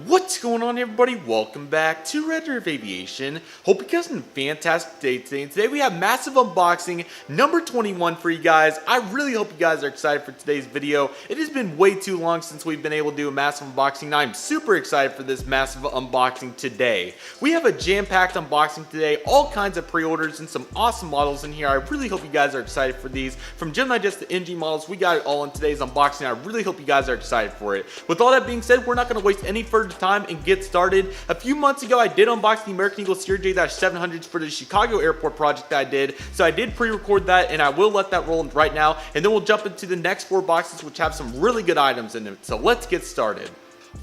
What's going on, everybody? Welcome back to Redriveraviation. Hope you guys had a fantastic day today. And today we have massive unboxing number 21 for you guys. I really hope you guys are excited for today's video. It has been way too long since we've been able to do a massive unboxing, and I'm super excited for this massive unboxing today. We have a jam-packed unboxing today, all kinds of pre-orders and some awesome models in here. I really hope you guys are excited for these. From Gemini just to NG models, we got it all in today's unboxing. I really hope you guys are excited for it. With all that being said, we're not going to waste any further time and get started. A few months ago, I did unbox the American Eagle CRJ-700s for the Chicago airport project that I did, so I did pre-record that, and I will let that roll right now, and then we'll jump into the next 4 boxes, which have some really good items in it. So let's get started.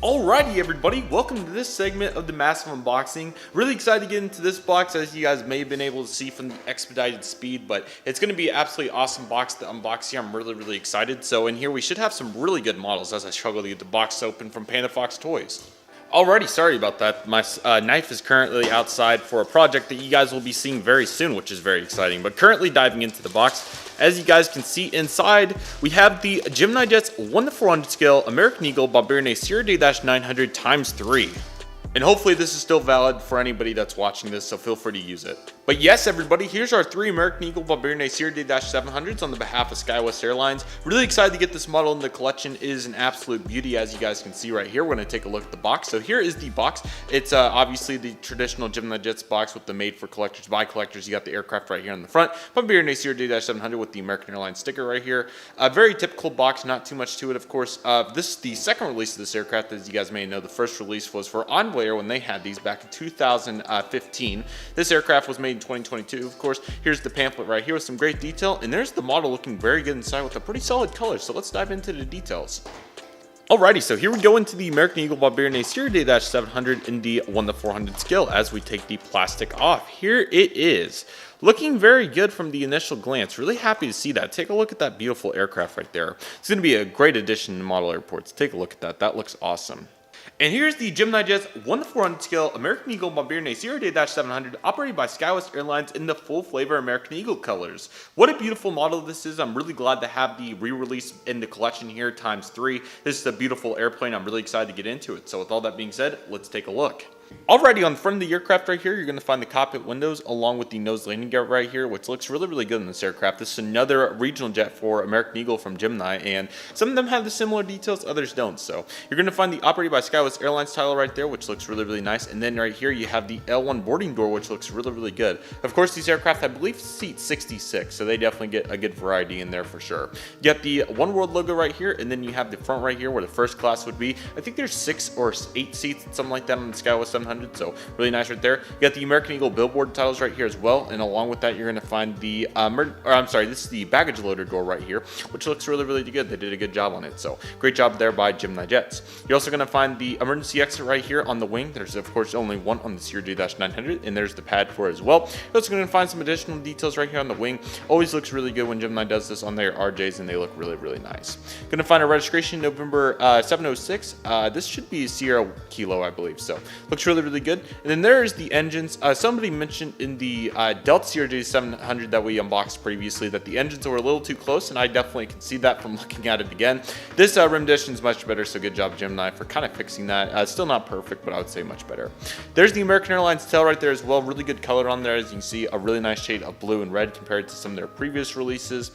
Alrighty, everybody, welcome to this segment of the massive unboxing. Really excited to get into this box, as you guys may have been able to see from the expedited speed, but it's going to be an absolutely awesome box to unbox here. I'm really excited. So in here we should have some really good models as I struggle to get the box open from Panda Fox Toys. Alrighty, sorry about that. My knife is currently outside for a project that you guys will be seeing very soon, which is very exciting. But currently diving into the box, as you guys can see inside, we have the Gemini Jets 1:400 scale American Eagle Bombardier CRJ-900 ×3. And hopefully this is still valid for anybody that's watching this, so feel free to use it. But yes, everybody, here's our 3 American Eagle Bombardier CRJ-700s on the behalf of SkyWest Airlines. Really excited to get this model in the collection. It is an absolute beauty, as you guys can see right here. We're going to take a look at the box. So here is the box. It's obviously the traditional Gemini Jets box with the made for collectors by collectors. You got the aircraft right here on the front. Bombardier CRJ-700 with the American Airlines sticker right here. A very typical box, not too much to it, of course. This is the second release of this aircraft. As you guys may know, the first release was for Envoy when they had these back in 2015. This aircraft was made in 2022. Of course, here's the pamphlet right here with some great detail, and there's the model looking very good inside with a pretty solid color. So let's dive into the details. Alrighty, so here we go into the American Eagle Bombardier CRJ-700 in the 1:400 scale as we take the plastic off. Here it is. Looking very good from the initial glance. Really happy to see that. Take a look at that beautiful aircraft right there. It's going to be a great addition to model airports. Take a look at that. That looks awesome. And here's the Gemini Jets 1:400 scale American Eagle Bombardier CRJ-700 operated by SkyWest Airlines in the full flavor American Eagle colors. What a beautiful model this is. I'm really glad to have the re-release in the collection here ×3. This is a beautiful airplane. I'm really excited to get into it. So with all that being said, let's take a look. Alrighty, on the front of the aircraft right here, you're going to find the cockpit windows along with the nose landing gear right here, which looks really good in this aircraft. This is another regional jet for American Eagle from Gemini, and some of them have the similar details, others don't. So you're going to find the operated by SkyWest Airlines title right there, which looks really nice. And then right here, you have the L1 boarding door, which looks really good. Of course, these aircraft, I believe, seat 66, so they definitely get a good variety in there for sure. You got the One World logo right here, and then you have the front right here where the first class would be. I think there's 6 or 8 seats, something like that on the SkyWest 700, so really nice right there. You got the American Eagle billboard titles right here as well, and along with that, you're going to find the this is the baggage loader door right here, which looks really good. They did a good job on it, so great job there by Gemini Jets. You're also going to find the emergency exit right here on the wing. There's of course only one on the CRJ-900, and there's the pad for it as well. You're also going to find some additional details right here on the wing. Always looks really good when Gemini does this on their RJs, and they look really nice. Going to find a registration November 706. This should be Sierra Kilo, I believe. So looks really good. And then there's the engines. Somebody mentioned in the Delta CRJ-700 that we unboxed previously that the engines were a little too close, and I definitely can see that from looking at it again. This rendition is much better, so good job Gemini for kind of fixing that. Still not perfect, but I would say much better. There's the American Airlines tail right there as well. Really good color on there. As you can see, a really nice shade of blue and red compared to some of their previous releases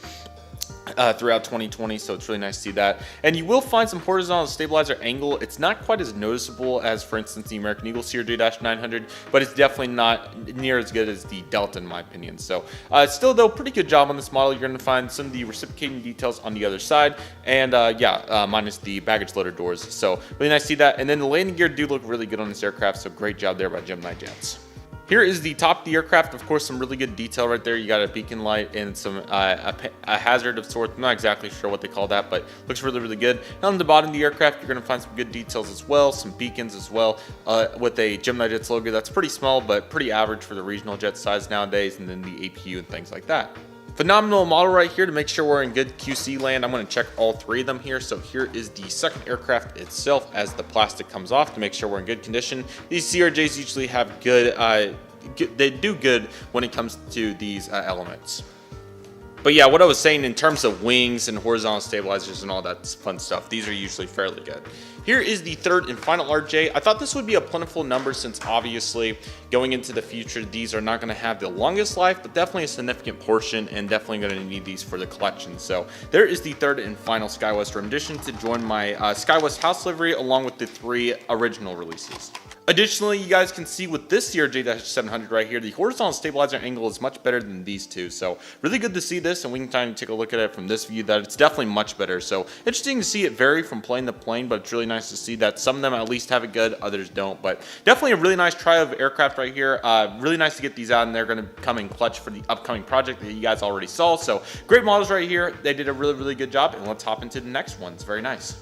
throughout 2020, so it's really nice to see that. And you will find some horizontal stabilizer angle. It's not quite as noticeable as, for instance, the American Eagle CRJ-900, but it's definitely not near as good as the Delta in my opinion. So still though, pretty good job on this model. You're going to find some of the reciprocating details on the other side, and minus the baggage loader doors. So really nice to see that. And then the landing gear do look really good on this aircraft, so great job there by Gemini Jets. Here is the top of the aircraft. Of course, some really good detail right there. You got a beacon light and some a hazard of sorts. I'm not exactly sure what they call that, but looks really good. And on the bottom of the aircraft, you're going to find some good details as well, some beacons as well, with a Gemini Jets logo that's pretty small, but pretty average for the regional jet size nowadays, and then the APU and things like that. Phenomenal model right here to make sure we're in good QC land. I'm going to check all 3 of them here. So here is the second aircraft itself as the plastic comes off to make sure we're in good condition. These CRJs usually have good, they do good when it comes to these elements. But yeah, what I was saying in terms of wings and horizontal stabilizers and all that fun stuff, these are usually fairly good. Here is the third and final RJ. I thought this would be a plentiful number since obviously going into the future, these are not going to have the longest life, but definitely a significant portion and definitely going to need these for the collection. So there is the third and final SkyWest rendition to join my SkyWest house livery along with the 3 original releases. Additionally, you guys can see with this CRJ-700 right here, the horizontal stabilizer angle is much better than these two. So really good to see this, and we can kind of take a look at it from this view that it's definitely much better. So interesting to see it vary from plane to plane, but it's really nice to see that some of them at least have it good, others don't. But definitely a really nice try of aircraft right here. Really nice to get these out, and they're going to come in clutch for the upcoming project that you guys already saw. So great models right here. They did a really good job, and let's hop into the next one. It's very nice.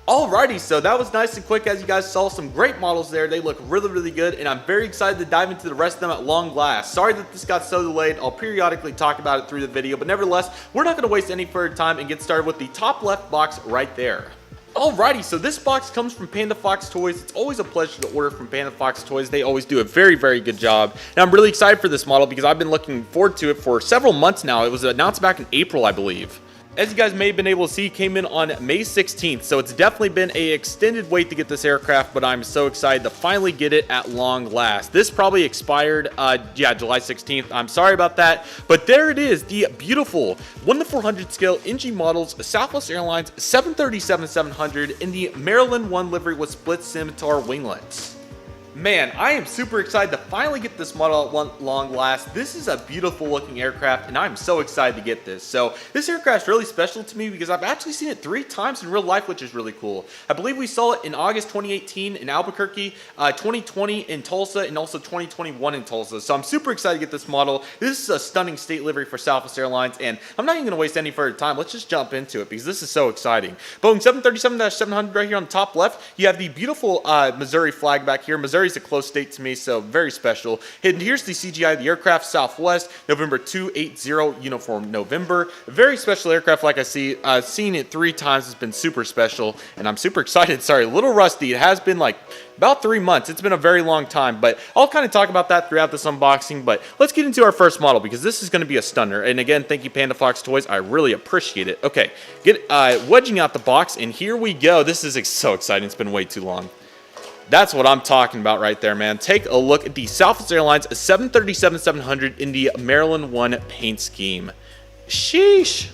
Alrighty, so that was nice and quick. As you guys saw, some great models there. They look really good, and I'm very excited to dive into the rest of them at long last. Sorry that this got so delayed. I'll periodically talk about it through the video, but nevertheless, we're not going to waste any further time and get started with the top left box right there. Alrighty, so this box comes from Panda Fox Toys. It's always a pleasure to order from Panda Fox Toys. They always do a very good job. And I'm really excited for this model because I've been looking forward to it for several months now. It was announced back in April, I believe. As you guys may have been able to see, came in on May 16th, so it's definitely been an extended wait to get this aircraft, but I'm so excited to finally get it at long last. This probably expired, July 16th. I'm sorry about that, but there it is, the beautiful 1:400 scale NG models, Southwest Airlines 737-700 in the Maryland 1 livery with split scimitar winglets. Man, I am super excited to finally get this model at long last. This is a beautiful looking aircraft, and I'm so excited to get this. So this aircraft's really special to me because I've actually seen it 3 times in real life, which is really cool. I believe we saw it in August 2018 in Albuquerque, 2020 in Tulsa, and also 2021 in Tulsa. So I'm super excited to get this model. This is a stunning state livery for Southwest Airlines, and I'm not even going to waste any further time. Let's just jump into it because this is so exciting. Boeing 737-700 right here on the top left. You have the beautiful Missouri flag back here. Missouri is a close state to me, so very special. And here's the CGI of the aircraft, Southwest, November 280, uniform November. A very special aircraft, like I see. Seeing it 3 times has been super special, and I'm super excited. Sorry, a little rusty. It has been like about 3 months. It's been a very long time, but I'll kind of talk about that throughout this unboxing. But let's get into our first model because this is going to be a stunner. And again, thank you, Panda Fox Toys. I really appreciate it. Okay, wedging out the box, and here we go. This is so exciting. It's been way too long. That's what I'm talking about right there, man. Take a look at the Southwest Airlines 737-700 in the Maryland 1 paint scheme. Sheesh.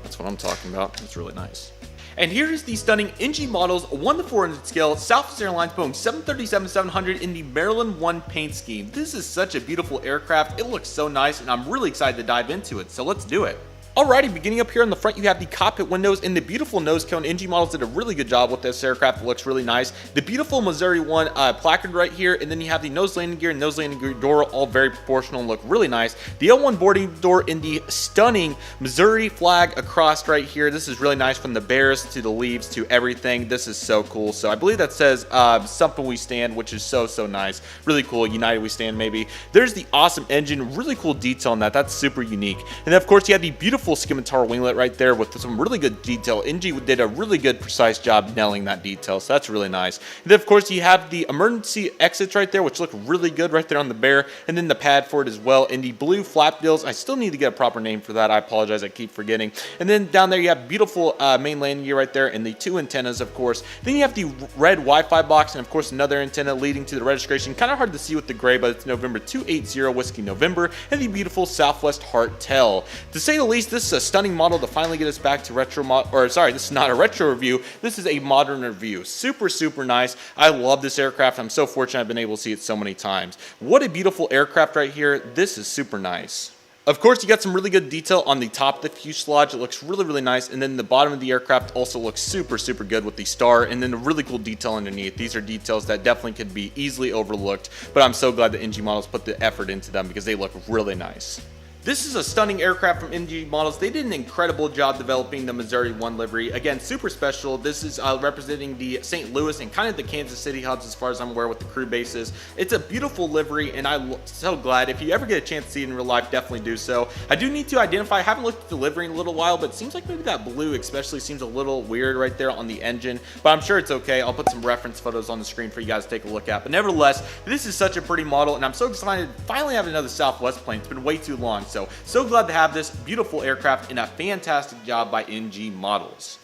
That's what I'm talking about. It's really nice. And here is the stunning NG models 1:400 scale Southwest Airlines Boeing 737-700 in the Maryland 1 paint scheme. This is such a beautiful aircraft. It looks so nice, and I'm really excited to dive into it. So let's do it. Alrighty, beginning up here in the front, you have the cockpit windows and the beautiful nose cone. NG models did a really good job with this aircraft. It looks really nice. The beautiful Missouri 1 placard right here, and then you have the nose landing gear and nose landing gear door, all very proportional and look really nice. The L1 boarding door in the stunning Missouri flag across right here. This is really nice, from the bears to the leaves to everything. This is so cool. So I believe that says something we stand, which is so nice. Really cool. United we stand, maybe. There's the awesome engine. Really cool detail on that. That's super unique. And then, of course, you have the beautiful scimitar winglet right there with some really good detail. NG did a really good, precise job nailing that detail, so that's really nice. And then, of course, you have the emergency exits right there, which look really good right there on the bear, and then the pad for it as well. And the blue flap bills, I still need to get a proper name for that. I apologize, I keep forgetting. And then down there, you have beautiful main landing gear right there, and the 2 antennas, of course. Then you have the red Wi-Fi box, and of course, another antenna leading to the registration. Kind of hard to see with the gray, but it's November 280 Whiskey November, and the beautiful Southwest Heart Tell. To say the least, this is a stunning model to finally get us back to retro this is not a retro review. This is a modern review. Super nice. I love this aircraft. I'm so fortunate I've been able to see it so many times. What a beautiful aircraft right here. This is super nice. Of course, you got some really good detail on the top of the fuselage. It looks really nice. And then the bottom of the aircraft also looks super good with the star. And then the really cool detail underneath. These are details that definitely could be easily overlooked. But I'm so glad the NG models put the effort into them because they look really nice. This is a stunning aircraft from NG Models. They did an incredible job developing the Missouri 1 livery. Again, super special. This is representing the St. Louis and kind of the Kansas City hubs as far as I'm aware with the crew bases. It's a beautiful livery, and I'm so glad. If you ever get a chance to see it in real life, definitely do so. I do need to identify, I haven't looked at the livery in a little while, but it seems like maybe that blue especially seems a little weird right there on the engine, but I'm sure it's okay. I'll put some reference photos on the screen for you guys to take a look at. But nevertheless, this is such a pretty model, and I'm so excited to finally have another Southwest plane. It's been way too long. So glad to have this beautiful aircraft and a fantastic job by NG Models.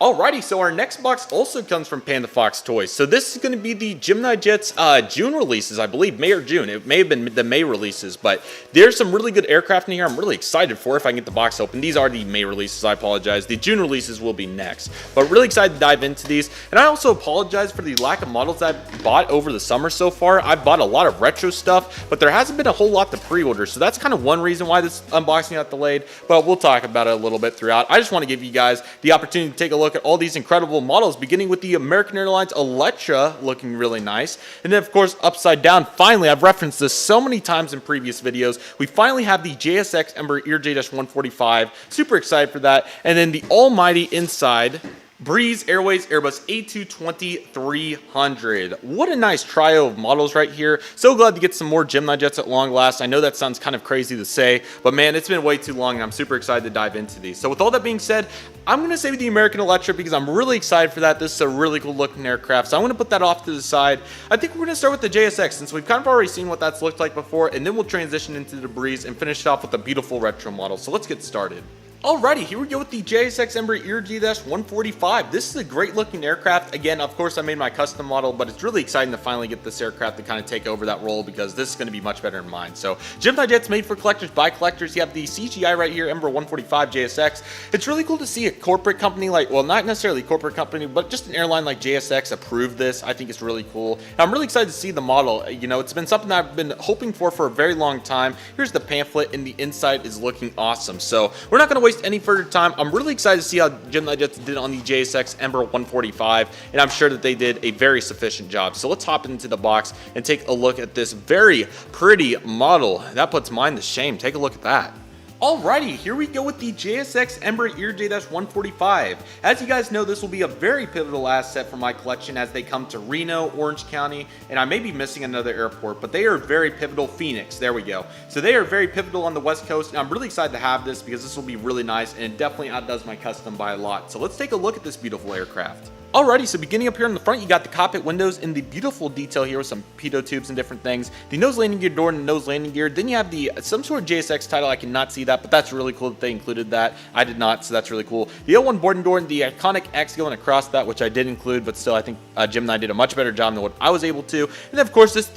Alrighty, so our next box also comes from Panda Fox Toys. So this is going to be the Gemini Jets June releases, I believe, May or June. It may have been the May releases, but there's some really good aircraft in here I'm really excited for if I can get the box open. These are the May releases, I apologize. The June releases will be next, but really excited to dive into these. And I also apologize for the lack of models I've bought over the summer so far. I've bought a lot of retro stuff, but there hasn't been a whole lot to pre-order, so that's kind of one reason why this unboxing got delayed, but we'll talk about it a little bit throughout. I just want to give you guys the opportunity to take a look at all these incredible models, beginning with the American Airlines Electra looking really nice, and then of course upside down, finally, I've referenced this so many times in previous videos, we finally have the JSX Embraer ERJ-145, super excited for that, and then the almighty inside Breeze Airways Airbus A220-300. What a nice trio of models right here. So glad to get some more Gemini jets at long last. I know that sounds kind of crazy to say, but man, it's been way too long and I'm super excited to dive into these. So with all that being said, I'm going to save the American Electra because I'm really excited for that. This is a really cool looking aircraft, so I'm going to put that off to the side. I think we're going to start with the JSX since we've kind of already seen what that's looked like before, and then we'll transition into the Breeze and finish it off with a beautiful retro model. So let's get started. Alrighty, here we go with the JSX Embraer ERJ-145. This is a great looking aircraft. Again, of course, I made my custom model, but it's really exciting to finally get this aircraft to kind of take over that role because this is going to be much better than mine. So, Gemini jets made for collectors by collectors. You have the CGI right here, Embraer 145 JSX. It's really cool to see a corporate company like, well, not necessarily a corporate company, but just an airline like JSX approve this. I think it's really cool. And I'm really excited to see the model. You know, it's been something that I've been hoping for a very long time. Here's the pamphlet, and the inside is looking awesome. So, we're not going to waste any further time. I'm really excited to see how Gemini Jets did on the JSX Embraer 145, and I'm sure that they did a very sufficient job. So let's hop into the box and take a look at this very pretty model. That puts mine to shame. Take a look at that. Alrighty, here we go with the JSX Embraer ERJ-145. As you guys know, this will be a very pivotal asset for my collection as they come to Reno, Orange County, and I may be missing another airport, but they are very pivotal. Phoenix, there we go. So they are very pivotal on the West Coast, and I'm really excited to have this because this will be really nice, and it definitely outdoes my custom by a lot. So let's take a look at this beautiful aircraft. Alrighty, so beginning up here in the front, you got the cockpit windows and the beautiful detail here with some pitot tubes and different things. The nose landing gear door and the nose landing gear. Then you have the some sort of JSX title. I cannot see that, but that's really cool that they included that. I did not, so that's really cool. The L1 boarding door and the iconic X going across that, which I did include, but still I think Gemini did a much better job than what I was able to. And then of course this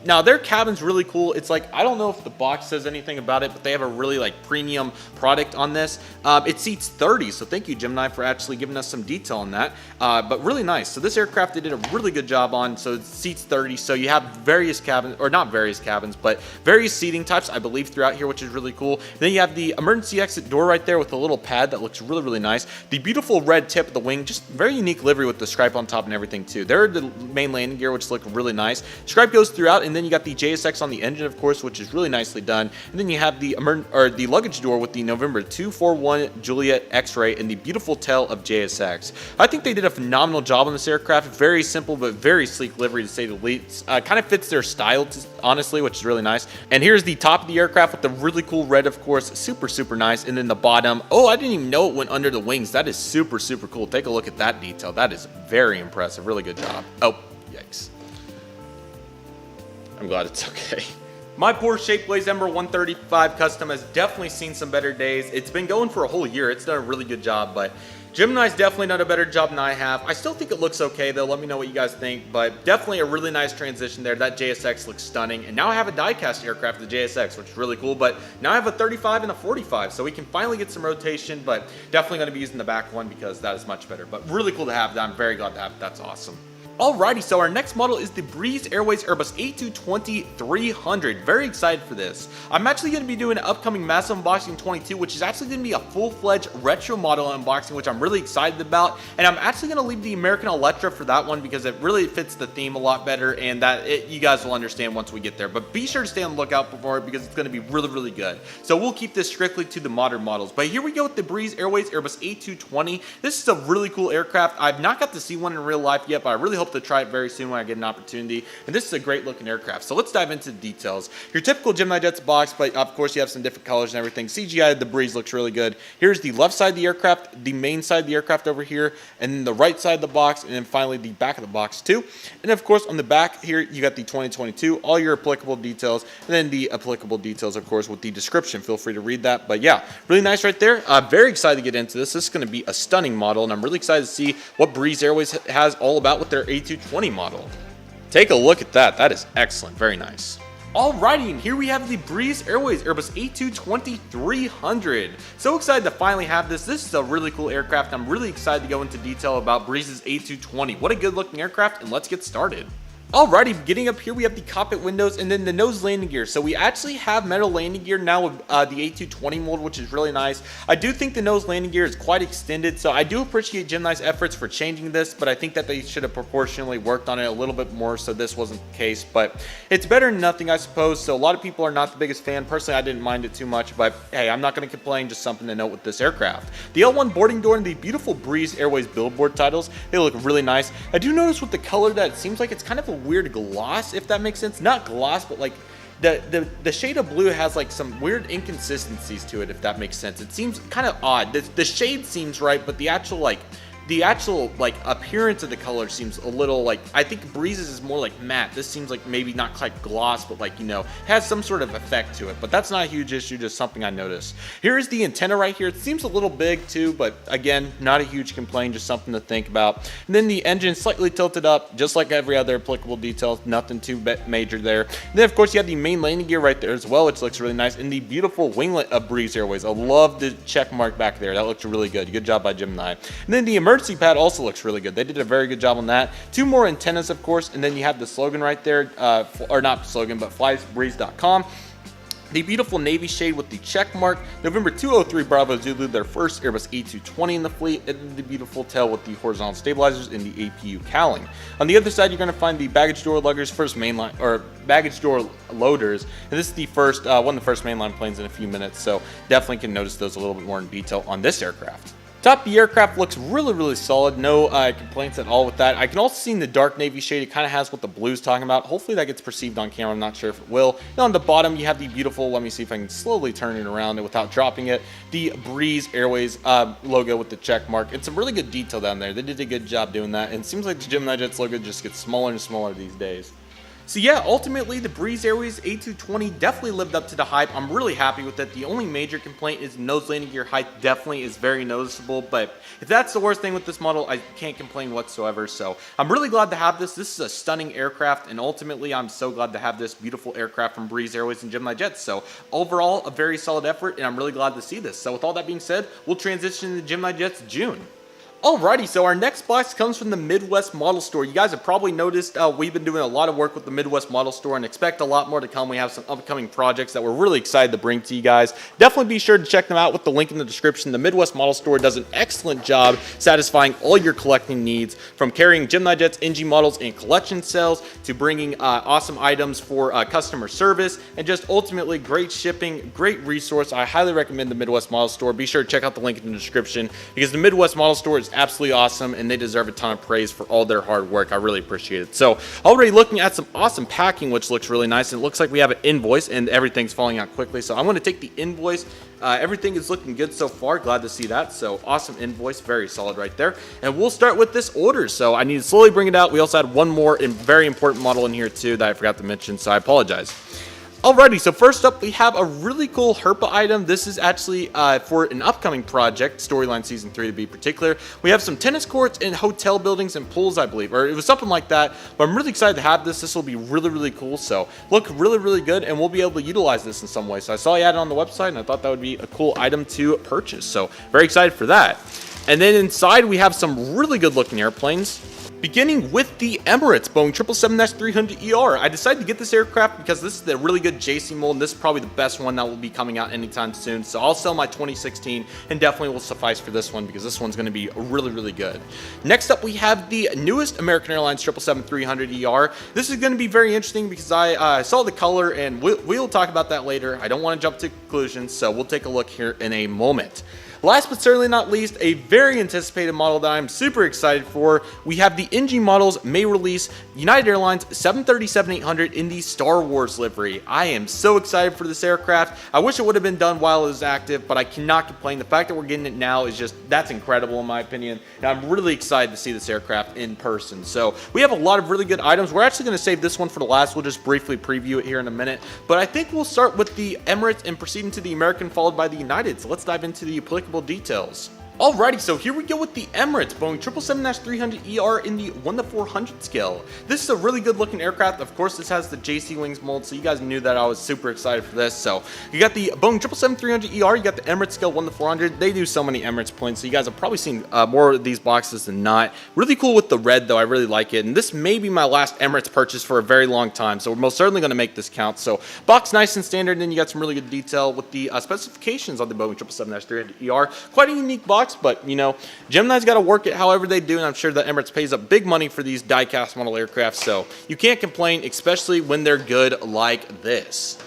now their cabin's really cool. It's like, I don't know if the box says anything about it, but they have a really like premium product on this. It seats 30, so thank you Gemini for actually giving us some detail on that. But really nice. So this aircraft they did a really good job on. So it seats 30. So you have various cabins, or not various cabins, but various seating types, I believe, throughout here, which is really cool. And then you have the emergency exit door right there with a little pad that looks really, really nice. The beautiful red tip of the wing, just very unique livery with the stripe on top and everything too. There are the main landing gear, which look really nice. Stripe goes throughout, and then you got the JSX on the engine, of course, which is really nicely done. And then you have the luggage door with the November 241 Juliet X-ray and the beautiful tail of JSX. I think they did a phenomenal job on this aircraft. Very simple but very sleek livery to say the least. Kind of fits their style, honestly, which is really nice. And here's the top of the aircraft with the really cool red, of course, super, super nice. And then the bottom, oh, I didn't even know it went under the wings. That is super, super cool. Take a look at that detail. That is very impressive. Really good job. Oh, yikes. I'm glad it's okay. My poor Shape Blaze Embraer 135 Custom has definitely seen some better days. It's been going for a whole year. It's done a really good job, but Gemini's definitely done a better job than I have. I still think it looks okay though. Let me know what you guys think, but definitely a really nice transition there. That JSX looks stunning, and now I have a die-cast aircraft, the JSX, which is really cool, but now I have a 35 and a 45, so we can finally get some rotation, but definitely going to be using the back one because that is much better. But really cool to have that. I'm very glad to have it. That's awesome. Alrighty, so our next model is the Breeze Airways Airbus A220-300. Very excited for this. I'm actually going to be doing an upcoming massive unboxing 22, which is actually going to be a full-fledged retro model unboxing, which I'm really excited about. And I'm actually going to leave the American Electra for that one because it really fits the theme a lot better, and you guys will understand once we get there. But be sure to stay on the lookout for it because it's going to be really, really good. So we'll keep this strictly to the modern models. But here we go with the Breeze Airways Airbus A220. This is a really cool aircraft. I've not got to see one in real life yet, but I really hope hope to try it very soon when I get an opportunity. And this is a great looking aircraft. So let's dive into the details. Your typical Gemini Jets box, but of course you have some different colors and everything. CGI, the Breeze looks really good. Here's the left side of the aircraft, the main side of the aircraft over here, and then the right side of the box, and then finally the back of the box too. And of course on the back here, you got the 2022, all your applicable details, and then the applicable details, of course, with the description. Feel free to read that. But yeah, really nice right there. Very excited to get into this. This is going to be a stunning model, and I'm really excited to see what Breeze Airways has all about with their A220 model. Take a look at that. That is excellent. Very nice. Alrighty, and here we have the Breeze Airways Airbus A220-300. So excited to finally have this. This is a really cool aircraft. I'm really excited to go into detail about Breeze's A220. What a good looking aircraft, and let's get started. Alrighty, getting up here, we have the cockpit windows and then the nose landing gear. So we actually have metal landing gear now with the A220 mold, which is really nice. I do think the nose landing gear is quite extended, so I do appreciate Gemini's efforts for changing this, but I think that they should have proportionally worked on it a little bit more, so this wasn't the case. But it's better than nothing, I suppose. So a lot of people are not the biggest fan. Personally, I didn't mind it too much, but hey, I'm not going to complain. Just something to note with this aircraft. The L1 boarding door and the beautiful Breeze Airways billboard titles, they look really nice. I do notice with the color that it seems like it's kind of a weird gloss, if that makes sense. Not gloss, but like the shade of blue has like some weird inconsistencies to it, if that makes sense. It seems kind of odd. The shade seems right, but the actual appearance of the color seems a little like, I think Breeze's is more like matte. This seems like maybe not quite gloss, but like, you know, has some sort of effect to it. But that's not a huge issue, just something I noticed. Here is the antenna right here. It seems a little big too, but again, not a huge complaint, just something to think about. And then the engine slightly tilted up, just like every other applicable detail. Nothing too major there. And then of course you have the main landing gear right there as well, which looks really nice. And the beautiful winglet of Breeze Airways. I love the check mark back there. That looks really good. Good job by Gemini. And then the emergency pad also looks really good. They did a very good job on that. Two more antennas, of course, and then you have the slogan right there, or not slogan, but flysbreeze.com. The beautiful navy shade with the check mark. November 203 Bravo Zulu, their first Airbus A220 in the fleet, and the beautiful tail with the horizontal stabilizers and the APU cowling. On the other side, you're going to find the baggage door luggers, first mainline, or baggage door loaders, and this is the first one of the first mainline planes in a few minutes, so definitely can notice those a little bit more in detail on this aircraft. Top of the aircraft looks really solid. No complaints at all with that. I can also see in the dark navy shade, it kind of has what the blue's talking about. Hopefully that gets perceived on camera. I'm not sure if it will. And on the bottom, you have the beautiful, let me see if I can slowly turn it around without dropping it, the Breeze Airways logo with the check mark. It's a really good detail down there. They did a good job doing that. And it seems like the Gemini Jets logo just gets smaller and smaller these days. So yeah, ultimately the Breeze Airways A220 definitely lived up to the hype. I'm really happy with it. The only major complaint is nose landing gear height definitely is very noticeable, but if that's the worst thing with this model, I can't complain whatsoever. So I'm really glad to have this. This is a stunning aircraft, and ultimately I'm so glad to have this beautiful aircraft from Breeze Airways and Gemini Jets. So overall, a very solid effort, and I'm really glad to see this. So with all that being said, we'll transition to Gemini Jets June. Alrighty, so our next box comes from the Midwest Model Store. You guys have probably noticed we've been doing a lot of work with the Midwest Model Store and expect a lot more to come. We have some upcoming projects that we're really excited to bring to you guys. Definitely be sure to check them out with the link in the description. The Midwest Model Store does an excellent job satisfying all your collecting needs, from carrying Gemini Jets NG models in collection sales to bringing awesome items for customer service, and just ultimately great shipping, great resource. I highly recommend the Midwest Model Store. Be sure to check out the link in the description because the Midwest Model Store is absolutely awesome and they deserve a ton of praise for all their hard work. I really appreciate it. So already looking at some awesome packing, which looks really nice, and it looks like we have an invoice and everything's falling out quickly. So I'm going to take the invoice. Everything is looking good so far. Glad to see that. So awesome invoice, very solid right there. And we'll start with this order. So I need to slowly bring it out. We also had one more very important model in here too that I forgot to mention, so I apologize. Alrighty, so first up we have a really cool Herpa item. This is actually for an upcoming project, Storyline Season 3 to be particular. We have some tennis courts and hotel buildings and pools, I believe, or it was something like that. But I'm really excited to have this. This will be really cool. So look really good, and we'll be able to utilize this in some way. So I saw you had it on the website, and I thought that would be a cool item to purchase. So very excited for that. And then inside we have some really good looking airplanes. Beginning with the Emirates Boeing 777-300ER. I decided to get this aircraft because this is the really good JC mold, and this is probably the best one that will be coming out anytime soon. So I'll sell my 2016 and definitely will suffice for this one because this one's going to be really good. Next up we have the newest American Airlines 777-300ER. This is going to be very interesting because I saw the color, and we'll talk about that later. I don't want to jump to conclusions, so we'll take a look here in a moment. last but certainly not least, a very anticipated model that I'm super excited for. We have the NG models may release United Airlines 737-800 in the Star Wars livery. I am so excited for this aircraft. I wish it would have been done while it was active, but I cannot complain. The fact that we're getting it now is just, that's incredible in my opinion. And I'm really excited to see this aircraft in person. So we have a lot of really good items. We're actually going to save this one for the last. We'll just briefly preview it here in a minute. But I think we'll start with the Emirates and proceed into the American, followed by the United. So let's dive into the applicable details. Alrighty, so here we go with the Emirates Boeing 777-300ER in the 1:400 scale. This is a really good looking aircraft. Of course, this has the JC Wings mold, so you guys knew that I was super excited for this. So you got the Boeing 777-300ER, you got the Emirates scale 1:400. They do so many Emirates points, so you guys have probably seen more of these boxes than not. Really cool with the red though, I really like it. And this may be my last Emirates purchase for a very long time, so we're most certainly going to make this count. So box nice and standard, and then you got some really good detail with the specifications on the Boeing 777-300ER. Quite a unique box, but you know, Gemini's got to work it however they do, and I'm sure that Emirates pays up big money for these die-cast model aircraft, so you can't complain, especially when they're good like this.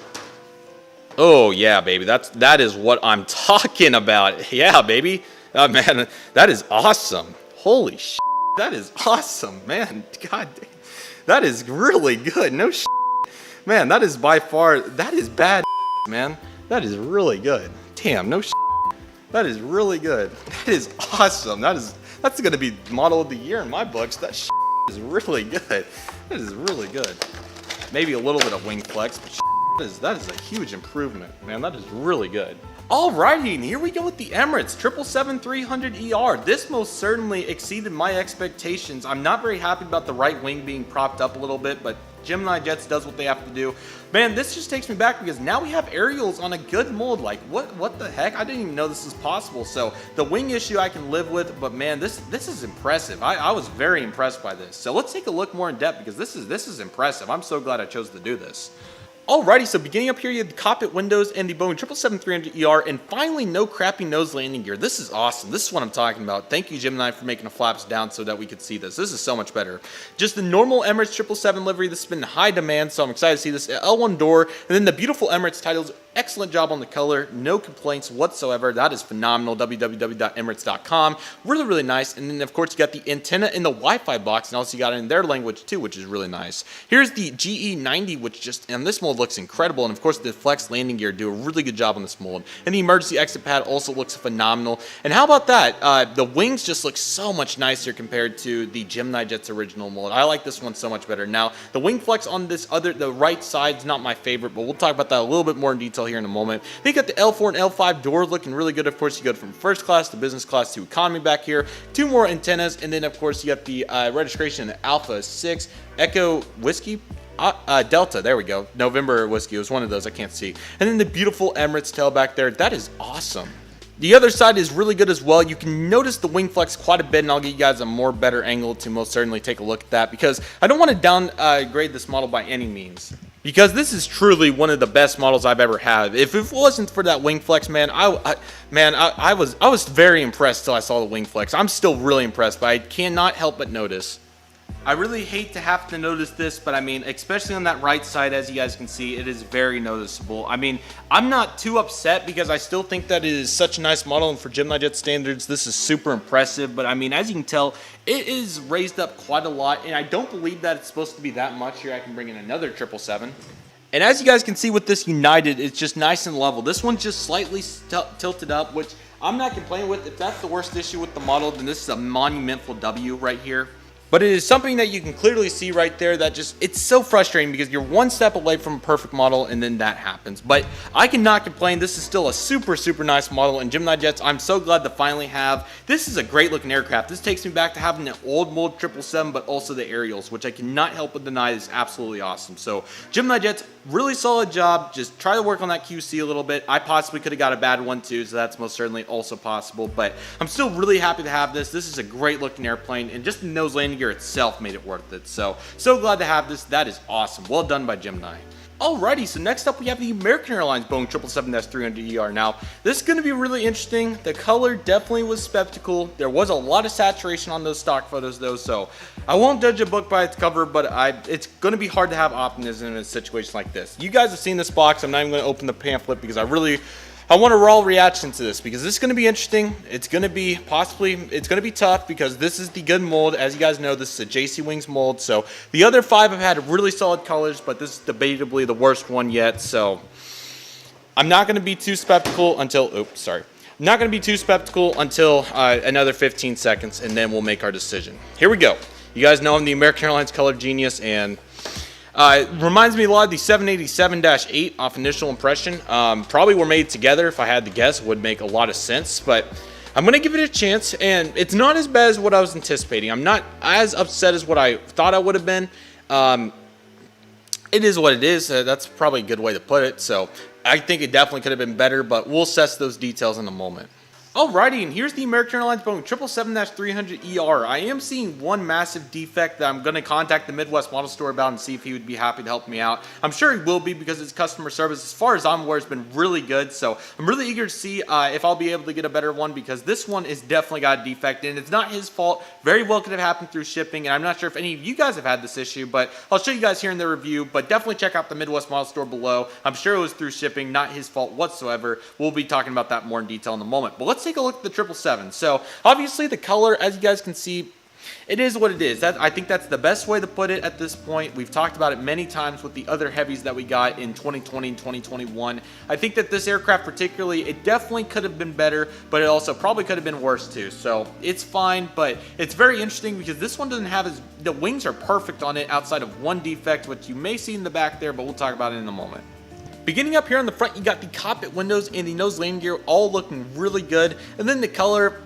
Oh yeah, baby, that is what I'm talking about. Yeah, baby. Man, that is awesome. Holy shit, that is awesome, man. God damn, that is really good. No shit, man. That is by far, that is bad, man. That is really good. Damn, no shit. That is really good. That is awesome. That's gonna be model of the year in my books. That shit is really good. That is really good. Maybe a little bit of wing flex, but shit, that is a huge improvement, man. That is really good. Alrighty, and here we go with the Emirates 777-300ER. This most certainly exceeded my expectations. I'm not very happy about the right wing being propped up a little bit, but Gemini Jets does what they have to do. Man, this just takes me back because now we have aerials on a good mold. Like, what the heck? I didn't even know this was possible. So the wing issue I can live with, but man, this is impressive. I was very impressed by this. So let's take a look more in depth because this is impressive. I'm so glad I chose to do this. Alrighty, so beginning up here, you have the cockpit windows and the Boeing 777-300ER, and finally, no crappy nose landing gear. This is awesome. This is what I'm talking about. Thank you, Gemini, for making the flaps down so that we could see this. This is so much better. Just the normal Emirates 777 livery. This has been in high demand, so I'm excited to see this. L1 door, and then the beautiful Emirates titles. Excellent job on the color. No complaints whatsoever. That is phenomenal. www.emirates.com. Really, really nice. And then, of course, you got the antenna in the Wi-Fi box, and also you got it in their language, too, which is really nice. Here's the GE90, which just, and this mold looks incredible. And, of course, the flex landing gear do a really good job on this mold. And the emergency exit pad also looks phenomenal. And how about that? The wings just look so much nicer compared to the Gemini Jets original mold. I like this one so much better. Now, the wing flex on this the right side is not my favorite, but we'll talk about that a little bit more in detail here in a moment. They got the L4 and L5 doors looking really good. Of course, you go from first class to business class to economy back here. Two more antennas, and then of course you got the registration Alpha 6 Echo Whiskey. Delta, there we go. November Whiskey, it was one of those, I can't see. And then the beautiful Emirates tail back there. That is awesome. The other side is really good as well. You can notice the wing flex quite a bit, and I'll give you guys a more better angle to most certainly take a look at that, because I don't want to downgrade this model by any means. Because this is truly one of the best models I've ever had. If it wasn't for that wing flex, man, I was very impressed till I saw the wing flex. I'm still really impressed, but I cannot help but notice. I really hate to have to notice this, but I mean, especially on that right side, as you guys can see, it is very noticeable. I mean, I'm not too upset because I still think that it is such a nice model, and for Gemini Jet standards, this is super impressive. But I mean, as you can tell, it is raised up quite a lot, and I don't believe that it's supposed to be that much. Here I can bring in another 777. And as you guys can see with this United, it's just nice and level. This one's just slightly tilted up, which I'm not complaining with. If that's the worst issue with the model, then this is a monumental W right here. But it is something that you can clearly see right there that just, it's so frustrating because you're one step away from a perfect model and then that happens. But I cannot complain. This is still a super, super nice model. And Gemini Jets, I'm so glad to finally have. This is a great looking aircraft. This takes me back to having the old mold 777, but also the aerials, which I cannot help but deny is absolutely awesome. So Gemini Jets, really solid job. Just try to work on that QC a little bit. I possibly could have got a bad one too, so that's most certainly also possible. But I'm still really happy to have this. This is a great looking airplane, and just the nose landing gear itself made it worth it. So glad to have this. That is awesome. Well done by Gemini. Alrighty, so next up we have the American Airlines Boeing 777-300ER. Now, this is going to be really interesting. The color definitely was spectacle. There was a lot of saturation on those stock photos though, so I won't judge a book by its cover, but it's going to be hard to have optimism in a situation like this. You guys have seen this box. I'm not even going to open the pamphlet because I really I want a raw reaction to this because this is going to be interesting. It's going to be it's going to be tough because this is the good mold. As you guys know, this is a JC Wings mold. So the other 5 have had really solid colors, but this is debatably the worst one yet. So I'm not going to be too skeptical until, I'm not going to be too skeptical until another 15 seconds, and then we'll make our decision. Here we go. You guys know I'm the American Airlines color genius, and it reminds me a lot of the 787-8 off initial impression. Probably were made together, if I had to guess. Would make a lot of sense, but I'm going to give it a chance, and it's not as bad as what I was anticipating. I'm not as upset as what I thought I would have been. It is what it is. That's probably a good way to put it. So I think it definitely could have been better, but we'll assess those details in a moment. Alrighty, and here's the American Airlines Boeing 777-300ER. I am seeing one massive defect that I'm going to contact the Midwest Model Store about and see if he would be happy to help me out. I'm sure he will be because his customer service, as far as I'm aware, has been really good. So I'm really eager to see if I'll be able to get a better one because this one is definitely got a defect and it's not his fault. Very well could have happened through shipping, and I'm not sure if any of you guys have had this issue, but I'll show you guys here in the review. But definitely check out the Midwest Model Store below. I'm sure it was through shipping, not his fault whatsoever. We'll be talking about that more in detail in a moment. But let's take a look at the 777. So obviously the color, as you guys can see, it is what it is. I think that's the best way to put it at this point. We've talked about it many times with the other heavies that we got in 2020 and 2021. I think that this aircraft particularly, it definitely could have been better, but it also probably could have been worse too. So it's fine, but it's very interesting because this one doesn't have the wings are perfect on it outside of one defect, which you may see in the back there, but we'll talk about it in a moment. Beginning up here on the front, you got the cockpit windows and the nose landing gear all looking really good. And then the color,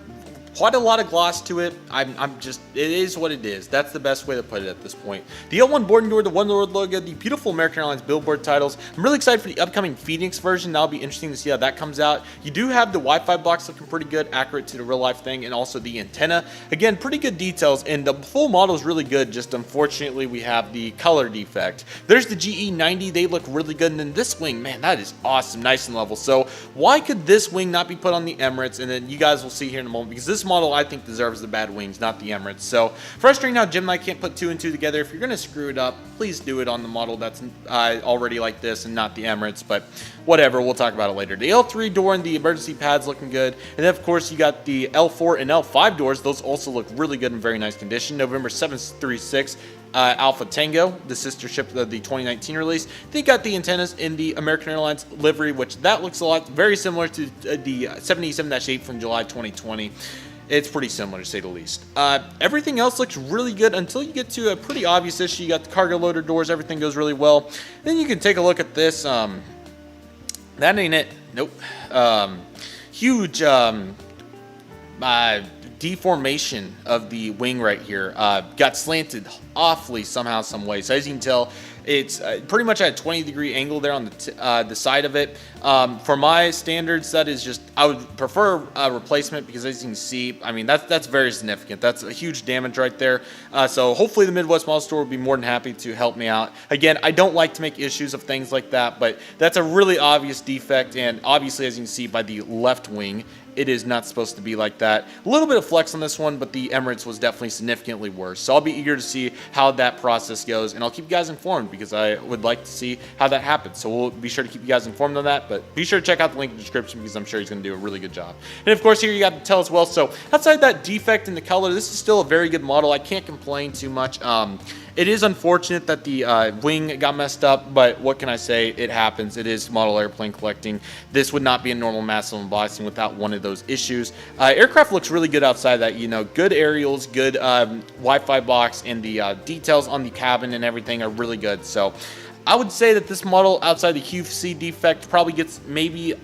quite a lot of gloss to it. It is what it is. That's the best way to put it at this point. The L1 boarding door, the One World logo, the beautiful American Airlines billboard titles. I'm really excited for the upcoming Phoenix version. That'll be interesting to see how that comes out. You do have the Wi-Fi box looking pretty good, accurate to the real life thing, and also the antenna. Again, pretty good details, and the full model is really good. Just unfortunately, we have the color defect. There's the GE90. They look really good, and then this wing, man, that is awesome, nice and level. So why could this wing not be put on the Emirates? And then you guys will see here in a moment because this model I think deserves the bad wings, not the Emirates. So frustrating how Gemini can't put 2 and 2 together. If you're going to screw it up, please do it on the model that's already like this and not the Emirates, but whatever, we'll talk about it later. The L3 door and the emergency pads looking good, and then of course you got the L4 and L5 doors. Those also look really good in very nice condition. November 736 Alpha Tango, the sister ship of the 2019 release. They got the antennas in the American Airlines livery, which that looks a lot very similar to the 787-8 from July 2020. It's pretty similar, to say the least. Everything else looks really good until you get to a pretty obvious issue. You got the cargo loader doors. Everything goes really well. Then you can take a look at this. That ain't it. Nope. Huge deformation of the wing right here. Got slanted awfully somehow, some way. So as you can tell, it's pretty much at a 20-degree angle there on the side of it. For my standards, that is just, I would prefer a replacement because as you can see, I mean, that's very significant. That's a huge damage right there. So hopefully the Midwest Model Store will be more than happy to help me out. Again, I don't like to make issues of things like that, but that's a really obvious defect, and obviously as you can see by the left wing, it is not supposed to be like that. A little bit of flex on this one, but the Emirates was definitely significantly worse. So I'll be eager to see how that process goes, and I'll keep you guys informed because I would like to see how that happens. So we'll be sure to keep you guys informed on that, but be sure to check out the link in the description because I'm sure he's going to do a really good job. And of course here you got the tail as well. So outside that defect in the color, this is still a very good model. I can't complain too much. It is unfortunate that the wing got messed up, but what can I say? It happens. It is model airplane collecting. This would not be a normal massive unboxing without one of those issues. Aircraft looks really good outside that, you know, good aerials, good Wi-Fi box, and the details on the cabin and everything are really good. So I would say that this model outside the QC defect probably gets maybe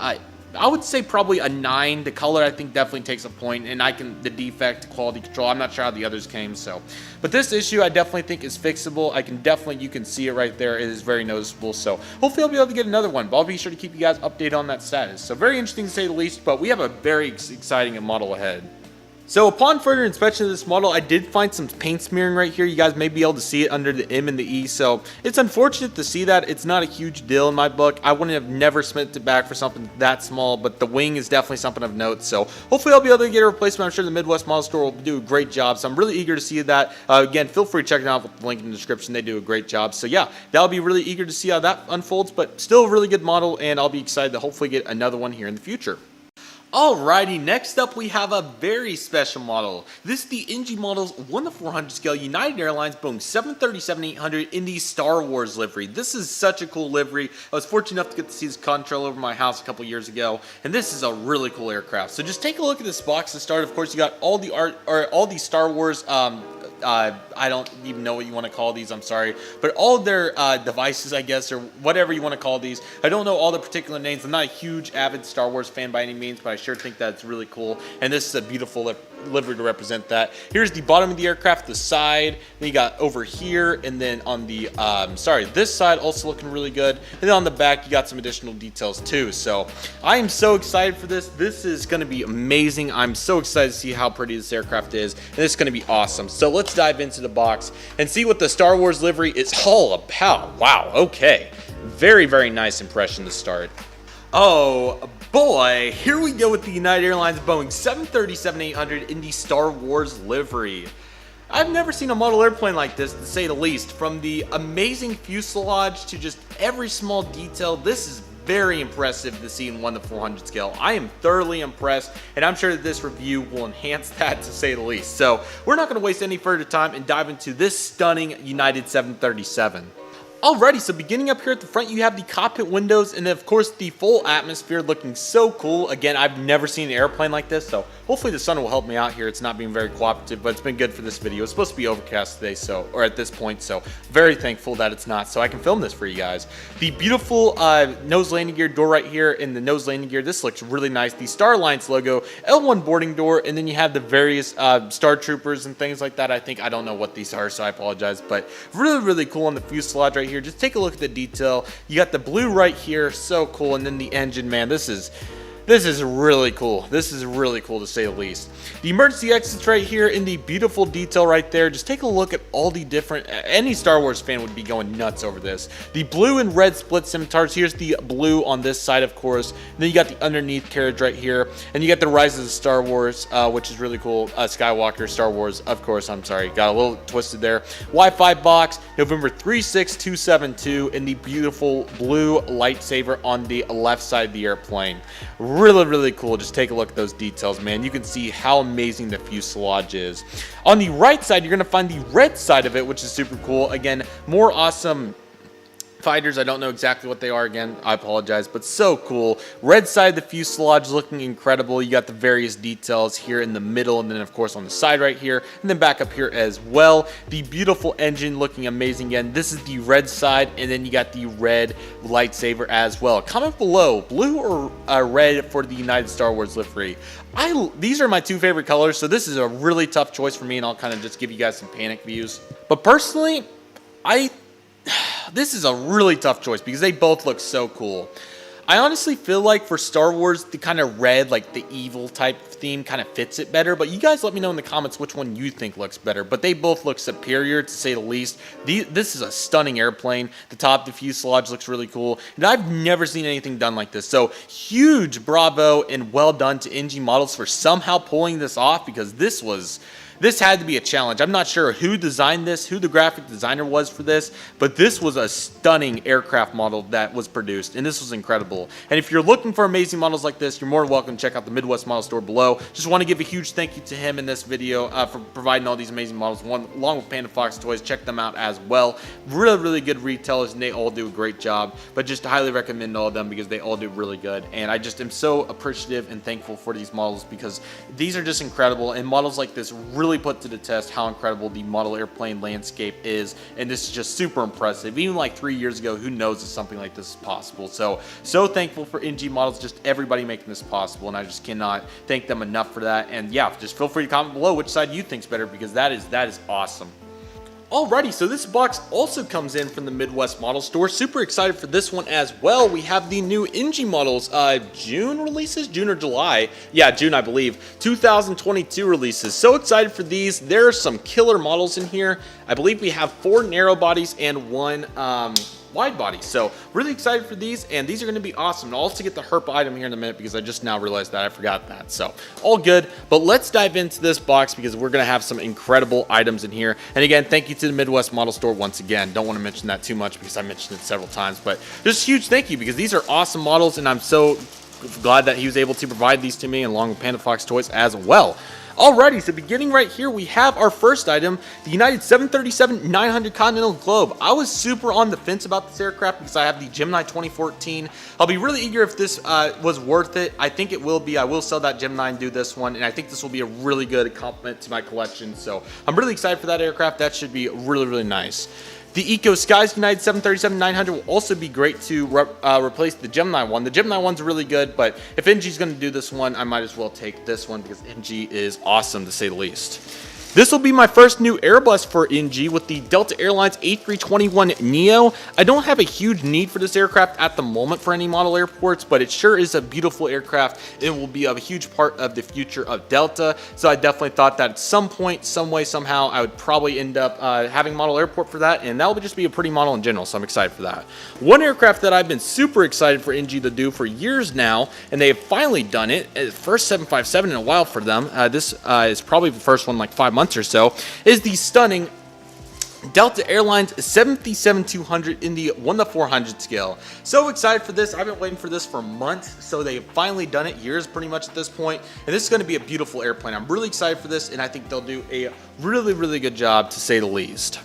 I would say probably a 9. The color I think definitely takes a point, and the defect, quality control, I'm not sure how the others came. So, but this issue I definitely think is fixable. You can see it right there. It is very noticeable. So hopefully I'll be able to get another one, but I'll be sure to keep you guys updated on that status. So very interesting to say the least, but we have a very exciting model ahead. So upon further inspection of this model, I did find some paint smearing right here. You guys may be able to see it under the M and the E, so it's unfortunate to see that. It's not a huge deal in my book. I wouldn't have never spent it back for something that small, but the wing is definitely something of note, so hopefully I'll be able to get a replacement. I'm sure the Midwest Model Store will do a great job, so I'm really eager to see that. Again, feel free to check it out with the link in the description. They do a great job, so yeah, that'll be really eager to see how that unfolds, but still a really good model, and I'll be excited to hopefully get another one here in the future. Alrighty, next up we have a very special model. This is the NG Models 1:400 scale United Airlines Boeing 737-800 in the Star Wars livery. This is such a cool livery. I was fortunate enough to get to see this control over my house a couple years ago, and this is a really cool aircraft. So just take a look at this box to start. Of course, you got all the art, or all the Star Wars I don't even know what you want to call these, I'm sorry, but all their devices, I guess, or whatever you want to call these. I don't know all the particular names. I'm not a huge avid Star Wars fan by any means, but I sure think that's really cool, and this is a beautiful livery to represent that. Here's the bottom of the aircraft, the side, then you got over here, and then on the this side also looking really good, and then on the back you got some additional details too. So I am so excited for this. This is going to be amazing. I'm so excited to see how pretty this aircraft is, and it's going to be awesome. So let's dive into the box and see what the Star Wars livery is all about. Wow, okay, very, very nice impression to start. Oh boy, here we go with the United Airlines Boeing 737-800 in the Star Wars livery. I've never seen a model airplane like this, to say the least. From the amazing fuselage to just every small detail, this is very impressive to see in 1:400 scale. I am thoroughly impressed, and I'm sure that this review will enhance that, to say the least. So we're not going to waste any further time and dive into this stunning United 737. Alrighty, so beginning up here at the front, you have the cockpit windows, and of course the full atmosphere looking so cool. Again, I've never seen an airplane like this, so hopefully the sun will help me out here. It's not being very cooperative, but it's been good for this video. It's supposed to be overcast today, or at this point, so very thankful that it's not, so I can film this for you guys. The beautiful nose landing gear door right here in the nose landing gear, this looks really nice. The Star Alliance logo, L1 boarding door, and then you have the various Star Troopers and things like that. I don't know what these are, so I apologize, but really, really cool on the fuselage right here. Just take a look at the detail. You got the blue right here, so cool, and then the engine, man, this is really cool. This is really cool, to say the least. The emergency exits right here in the beautiful detail right there. Just take a look at all the different, any Star Wars fan would be going nuts over this. The blue and red split scimitars. Here's the blue on this side, of course. And then you got the underneath carriage right here. And you got the Rise of Star Wars, which is really cool. Skywalker, Star Wars, of course, I'm sorry. Got a little twisted there. Wi-Fi box, November 36272, and the beautiful blue lightsaber on the left side of the airplane. Really, really cool. Just take a look at those details, man. You can see how amazing the fuselage is. On the right side, you're going to find the red side of it, which is super cool. Again, more awesome fighters. I don't know exactly what they are, again, I apologize, but so cool. Red side of the fuselage looking incredible. You got the various details here in the middle, and then of course on the side right here, and then back up here as well. The beautiful engine looking amazing again. This is the red side, and then you got the red lightsaber as well. Comment below, blue or red for the United Star Wars livery. These are my two favorite colors, so this is a really tough choice for me, and I'll kind of just give you guys some panic views. But personally, this is a really tough choice because they both look so cool. I honestly feel like for Star Wars, the kind of red, like the evil type theme kind of fits it better, but you guys let me know in the comments which one you think looks better, but they both look superior, to say the least. This is a stunning airplane. The top, the fuselage looks really cool, and I've never seen anything done like this, so huge bravo and well done to NG Models for somehow pulling this off, because this had to be a challenge. I'm not sure who designed this, who the graphic designer was for this, but this was a stunning aircraft model that was produced, and this was incredible. And if you're looking for amazing models like this, you're more than welcome to check out the Midwest Model Store below. Just want to give a huge thank you to him in this video for providing all these amazing models, along with Panda Fox Toys. Check them out as well. Really, really good retailers, and they all do a great job, but just highly recommend all of them because they all do really good. And I just am so appreciative and thankful for these models because these are just incredible, and models like this really put to the test how incredible the model airplane landscape is, and this is just super impressive. Even like 3 years ago, who knows if something like this is possible. So thankful for NG Models, just everybody making this possible, and I just cannot thank them enough for that. And yeah, just feel free to comment below which side you think's better, because that is awesome. Alrighty, so this box also comes in from the Midwest Model Store. Super excited for this one as well. We have the new NG models, June releases? June or July? Yeah, June, I believe. 2022 releases. So excited for these. There are some killer models in here. I believe we have 4 narrow bodies and 1 wide body. So really excited for these, and these are going to be awesome. I'll also get the herp item here in a minute because I just now realized that I forgot that. So all good, but let's dive into this box because we're going to have some incredible items in here. And again, thank you to the Midwest Model Store once again. Don't want to mention that too much because I mentioned it several times, but just a huge thank you because these are awesome models, and I'm so glad that he was able to provide these to me along with Panda Fox Toys as well. Alrighty, so beginning right here, we have our first item, the United 737-900 Continental Globe. I was super on the fence about this aircraft because I have the Gemini 2014. I'll be really eager if this was worth it. I think it will be. I will sell that Gemini and do this one, and I think this will be a really good complement to my collection. So I'm really excited for that aircraft. That should be really, really nice. The Eco Skies United 737-900 will also be great to replace the Gemini one. The Gemini one's really good, but if NG's going to do this one, I might as well take this one because NG is awesome to say the least. This will be my first new Airbus for NG with the Delta Airlines A321Neo. I don't have a huge need for this aircraft at the moment for any model airports, but it sure is a beautiful aircraft. It will be a huge part of the future of Delta, so I definitely thought that at some point, some way, somehow, I would probably end up having a model airport for that, and that would just be a pretty model in general, so I'm excited for that. One aircraft that I've been super excited for NG to do for years now, and they have finally done it, first 757 in a while for them. This is probably the first one in like 5 months or so, is the stunning Delta Airlines 737-200 in the 1:400 scale. So excited for this. I've been waiting for this for months, so they've finally done it, years pretty much at this point, and this is going to be a beautiful airplane. I'm really excited for this, and I think they'll do a really, really good job to say the least.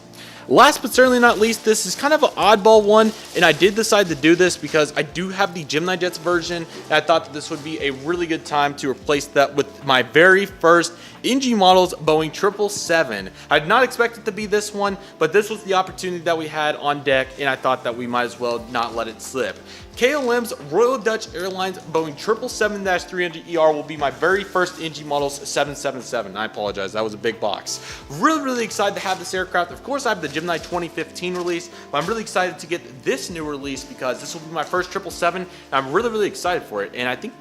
Last but certainly not least, this is kind of an oddball one, and I did decide to do this because I do have the Gemini Jets version, and I thought that this would be a really good time to replace that with my very first NG models Boeing 777. I did not expect it to be this one, but this was the opportunity that we had on deck, and I thought that we might as well not let it slip. KLM's Royal Dutch Airlines Boeing 777-300ER will be my very first NG models 777. I apologize, that was a big box. Really, really excited to have this aircraft. Of course, I have the Gemini 2015 release, but I'm really excited to get this new release because this will be my first 777, and I'm really, really excited for it. And I think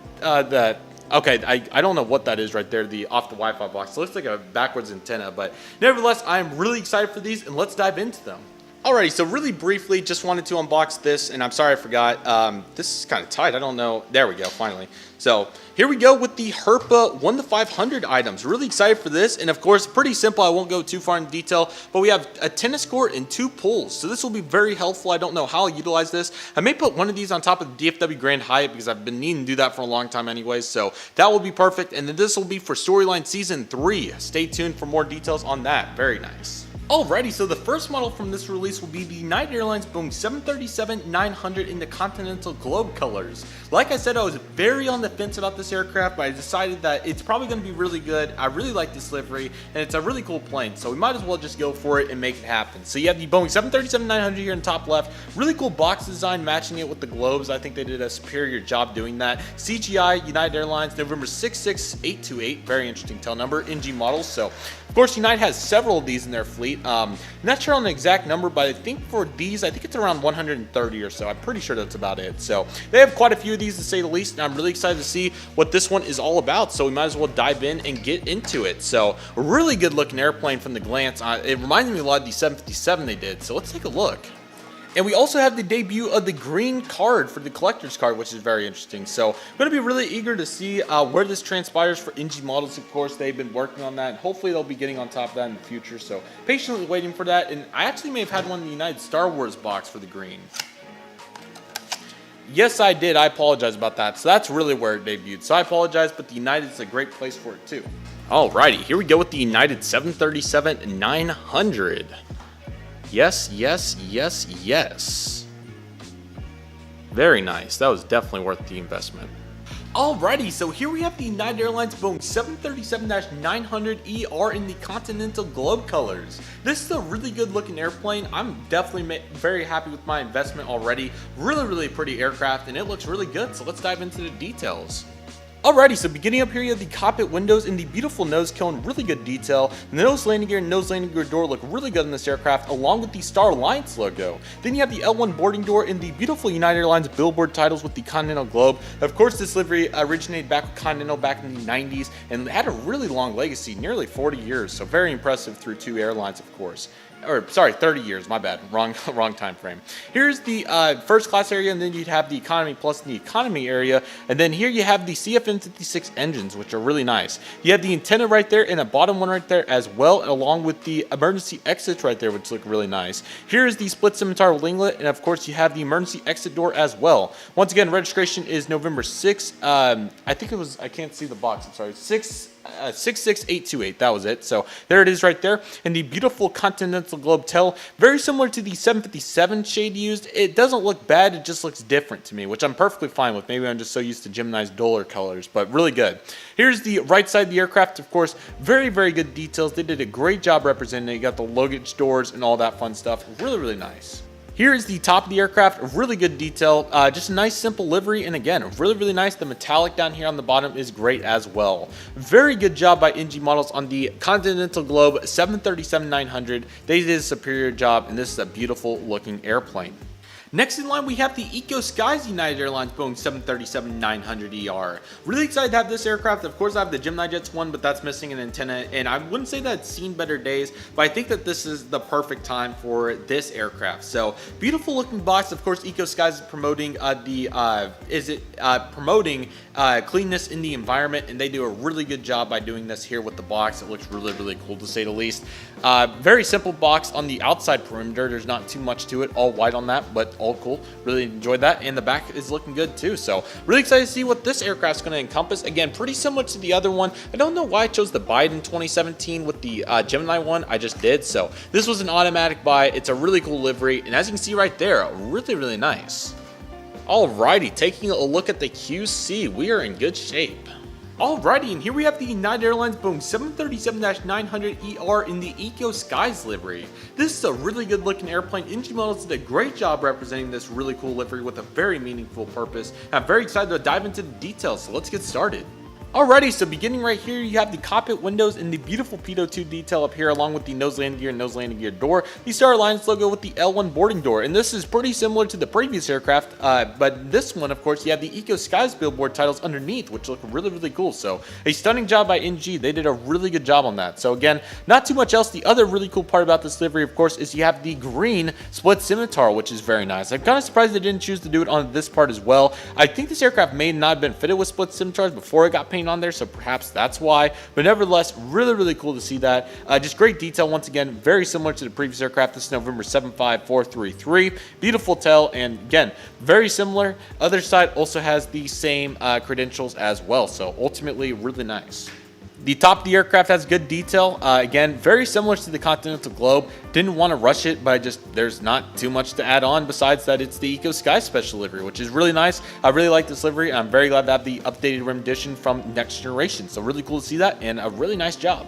okay, I don't know what that is right there, the off the Wi-Fi box. It looks like a backwards antenna, but nevertheless, I am really excited for these, and let's dive into them. Alrighty, so really briefly, just wanted to unbox this, and I'm sorry I forgot. This is kind of tight. I don't know. There we go, finally. So here we go with the Herpa 1-500 items. Really excited for this, and of course, pretty simple. I won't go too far in detail, but we have a tennis court and 2 pools. So this will be very helpful. I don't know how I'll utilize this. I may put one of these on top of the DFW Grand Hyatt because I've been needing to do that for a long time anyways. So that will be perfect, and then this will be for Storyline Season 3. Stay tuned for more details on that. Very nice. Alrighty, so the first model from this release will be the United Airlines Boeing 737-900 in the Continental Globe colors. Like I said, I was very on the fence about this aircraft, but I decided that it's probably going to be really good. I really like this livery, and it's a really cool plane, so we might as well just go for it and make it happen. So you have the Boeing 737-900 here in the top left. Really cool box design, matching it with the globes. I think they did a superior job doing that. CGI, United Airlines, November 66828. Very interesting tail number, NG models. So, of course, United has several of these in their fleet. Not sure on the exact number, but I think for these, I think it's around 130 or so. I'm pretty sure that's about it. So they have quite a few of these to say the least, and I'm really excited to see what this one is all about. So we might as well dive in and get into it. So a really good looking airplane from the glance. It reminded me a lot of the 757 they did. So let's take a look. And we also have the debut of the green card for the collector's card, which is very interesting. So I'm going to be really eager to see where this transpires for NG models. Of course, they've been working on that, and hopefully they'll be getting on top of that in the future. So patiently waiting for that. And I actually may have had one in the United Star Wars box for the green. Yes, I did. I apologize about that. So that's really where it debuted. So I apologize, but the United's a great place for it too. Alrighty, here we go with the United 737-900. Yes, yes, yes, yes. Very nice. That was definitely worth the investment. Alrighty, so here we have the United Airlines Boeing 737-900ER in the Continental Globe colors. This is a really good looking airplane. I'm definitely very happy with my investment already. Really, really pretty aircraft, and it looks really good, so let's dive into the details. Alrighty, so beginning up here, you have the cockpit windows and the beautiful nose cone, really good detail. The nose landing gear and nose landing gear door look really good in this aircraft, along with the Star Alliance logo. Then you have the L1 boarding door and the beautiful United Airlines billboard titles with the Continental globe. Of course, this livery originated back with Continental back in the 90s and had a really long legacy, nearly 40 years, so very impressive through two airlines, of course. Or sorry, 30 years, my bad, wrong time frame. Here's the first class area, and then you'd have the economy plus the economy area, and then here you have the CFM56 engines, which are really nice. You have the antenna right there and a bottom one right there as well, along with the emergency exits right there, which look really nice. Here's the split scimitar winglet, and of course you have the emergency exit door as well. Once again, registration is November 6th. I think it was, I can't see the box, I'm sorry, 66828, that was it. So there it is right there, and the beautiful Continental globe tail, very similar to the 757 shade used. It doesn't look bad, it just looks different to me, which I'm perfectly fine with. Maybe I'm just so used to Gemini's duller colors, but really good. Here's the right side of the aircraft, of course, very good details. They did a great job representing it. You got the luggage doors and all that fun stuff, really nice. Here is the top of the aircraft, really good detail, just a nice simple livery, and again, really nice. The metallic down here on the bottom is great as well. Very good job by NG Models on the Continental Globe 737-900. They did a superior job, and this is a beautiful looking airplane. Next in line, we have the Eco Skies United Airlines Boeing 737-900ER. Really excited to have this aircraft. Of course, I have the Gemini Jets one, but that's missing an antenna, and I wouldn't say that it's seen better days, but I think that this is the perfect time for this aircraft. So, beautiful looking box. Of course, Eco Skies is promoting cleanness in the environment, and they do a really good job by doing this here with the box. It looks really cool, to say the least. Very simple box on the outside perimeter. There's not too much to it, all white on that, but all cool. Really enjoyed that, and the back is looking good too. So really excited to see what this aircraft's going to encompass. Again, pretty similar to the other one. I don't know why I chose the buy in 2017 with the Gemini one. I just did. So this was an automatic buy. It's a really cool livery, and as you can see right there, really nice. Alrighty, taking a look at the QC, we are in good shape. Alrighty, and here we have the United Airlines Boeing 737-900ER in the Eco Skies livery. This is a really good looking airplane. NG Models did a great job representing this really cool livery with a very meaningful purpose. I'm very excited to dive into the details, so let's get started. Alrighty, so beginning right here, you have the cockpit windows and the beautiful Pitot 2 detail up here, along with the nose landing gear and nose landing gear door, the Star Alliance logo with the L1 boarding door, and this is pretty similar to the previous aircraft, but this one, of course, you have the Eco Skies billboard titles underneath, which look really cool. So a stunning job by NG. They did a really good job on that. So again, not too much else. The other really cool part about this livery, of course, is you have the green split scimitar, which is very nice. I'm kind of surprised they didn't choose to do it on this part as well. I think this aircraft may not have been fitted with split scimitars before it got painted on there, so perhaps that's why, but nevertheless, really cool to see that. Just great detail. Once again, very similar to the previous aircraft. This is November 75433. Beautiful tail, and again, very similar. Other side also has the same credentials as well, so ultimately really nice. The top of the aircraft has good detail. Again, very similar to the Continental Globe. Didn't want to rush it, but there's not too much to add on besides that it's the Eco Sky Special livery, which is really nice. I really like this livery, and I'm very glad to have the updated rendition from Next Generation. So really cool to see that, and a really nice job.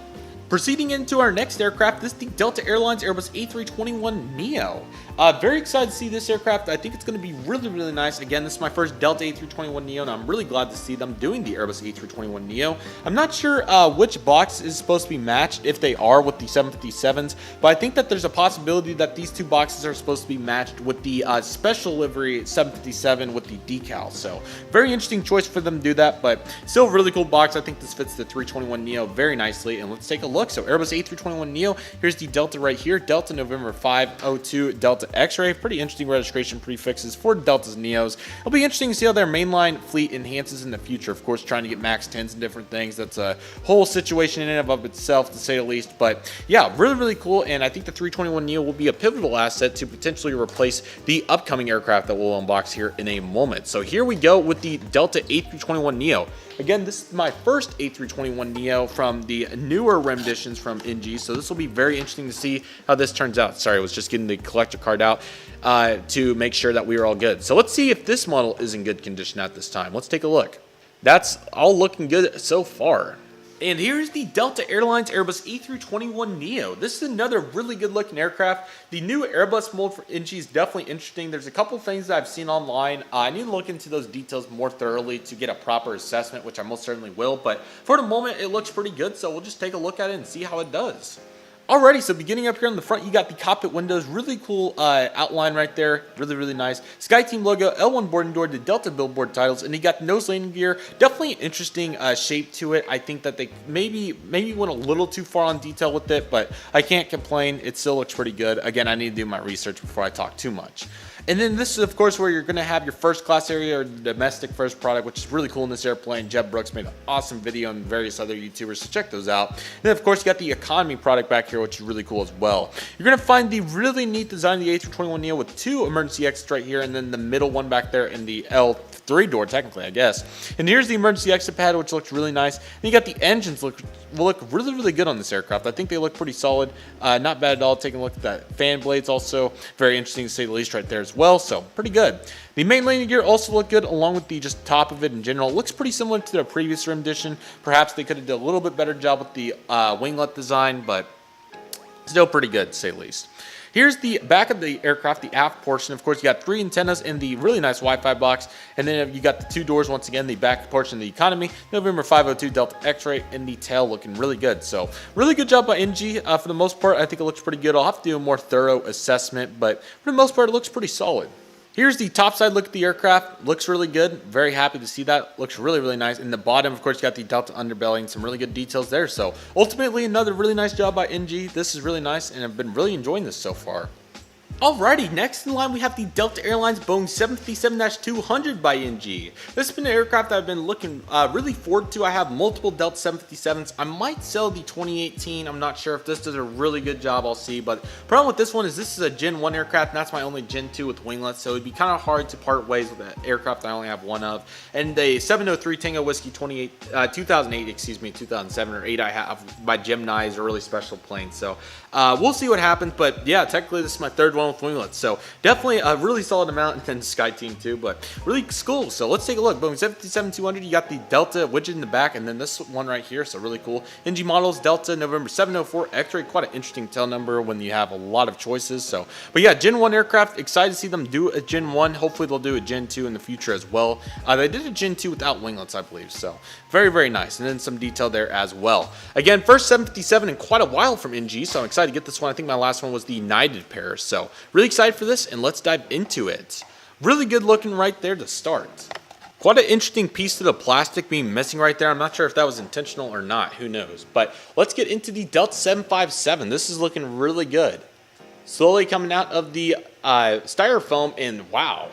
Proceeding into our next aircraft, this is the Delta Airlines Airbus A321Neo. Very excited to see this aircraft. I think it's going to be really nice. Again, this is my first Delta A321Neo, and I'm really glad to see them doing the Airbus A321Neo. I'm not sure which box is supposed to be matched, if they are, with the 757s, but I think that there's a possibility that these two boxes are supposed to be matched with the special livery 757 with the decal. So very interesting choice for them to do that, but still a really cool box. I think this fits the 321Neo very nicely, and let's take a look. So Airbus A321Neo, here's the Delta right here, Delta November 502 Delta X-Ray. Pretty interesting registration prefixes for Deltas and Neos. It'll be interesting to see how their mainline fleet enhances in the future. Of course, trying to get MAX 10s and different things. That's a whole situation in and of itself, to say the least. But yeah, really cool, and I think the 321Neo will be a pivotal asset to potentially replace the upcoming aircraft that we'll unbox here in a moment. So here we go with the Delta A321Neo. Again, this is my first A321Neo from the newer renditions from NG, so this will be very interesting to see how this turns out. Sorry, I was just getting the collector card out to make sure that we were all good. So let's see if this model is in good condition at this time. Let's take a look. That's all looking good so far. And here's the Delta Airlines Airbus A321Neo. This is another really good looking aircraft. The new Airbus mold for NG is definitely interesting. There's a couple things that I've seen online. I need to look into those details more thoroughly to get a proper assessment, which I most certainly will. But for the moment, it looks pretty good, so we'll just take a look at it and see how it does. Alrighty, so beginning up here on the front, you got the cockpit windows, really cool outline right there, really nice. SkyTeam logo, L1 boarding door, the Delta billboard titles, and you got the nose landing gear. Definitely an interesting shape to it. I think that they maybe went a little too far on detail with it, but I can't complain. It still looks pretty good. Again, I need to do my research before I talk too much. And then this is, of course, where you're going to have your first class area or domestic first product, which is really cool in this airplane. Jeb Brooks made an awesome video and various other YouTubers, so check those out. And then, of course, you got the economy product back here, which is really cool as well. You're going to find the really neat design of the A321Neo with two emergency exits right here, and then the middle one back there in the L3 door, technically, I guess. And here's the emergency exit pad, which looks really nice. And you got the engines will look really good on this aircraft. I think they look pretty solid. Not bad at all. Taking a look at that fan blades also. Very interesting to say the least right there as well, so pretty good. The main landing gear also looked good, along with the just top of it in general. It looks pretty similar to the previous rendition. Perhaps they could have done a little bit better job with the winglet design, but still pretty good to say the least. Here's the back of the aircraft, the aft portion. Of course, you got 3 antennas in the really nice Wi-Fi box. And then you got the 2 doors, once again, the back portion of the economy. November 502 Delta X-ray, and the tail looking really good. So, really good job by NG. For the most part, I think it looks pretty good. I'll have to do a more thorough assessment, but for the most part, it looks pretty solid. Here's the top side look at the aircraft. Looks really good. Very happy to see that. Looks really nice. In the bottom, of course, you got the Delta underbelly and some really good details there. So ultimately, another really nice job by NG. This is really nice, and I've been really enjoying this so far. Alrighty, next in line we have the Delta Airlines Boeing 757-200 by NG. This has been an aircraft I've been looking really forward to. I have multiple Delta 757s. I might sell the 2018. I'm not sure if this does a really good job. I'll see. But the problem with this one is this is a Gen 1 aircraft, and that's my only Gen 2 with winglets, so it'd be kind of hard to part ways with an aircraft I only have one of. And the 703 Tango Whiskey 2008, excuse me, 2007 or 8 I have by Gemini is a really special plane. So we'll see what happens. But yeah, technically this is my third one with winglets, so definitely a really solid amount, and then SkyTeam too, but really cool. So let's take a look. Boeing 757-200, you got the Delta widget in the back, and then this one right here, so really cool. NG models, Delta November 704 X-ray, quite an interesting tail number when you have a lot of choices. So, but yeah, Gen 1 aircraft, excited to see them do a Gen 1. Hopefully they'll do a Gen 2 in the future as well. They did a Gen 2 without winglets, I believe, so very nice, and then some detail there as well. Again, first 757 in quite a while from NG, so I'm excited to get this one. I think my last one was the United pair, so really excited for this, and let's dive into it. Really good looking right there to start. Quite an interesting piece to the plastic being missing right there. I'm not sure if that was intentional or not, who knows. But let's get into the Delta 757. This is looking really good. Slowly coming out of the styrofoam, and wow.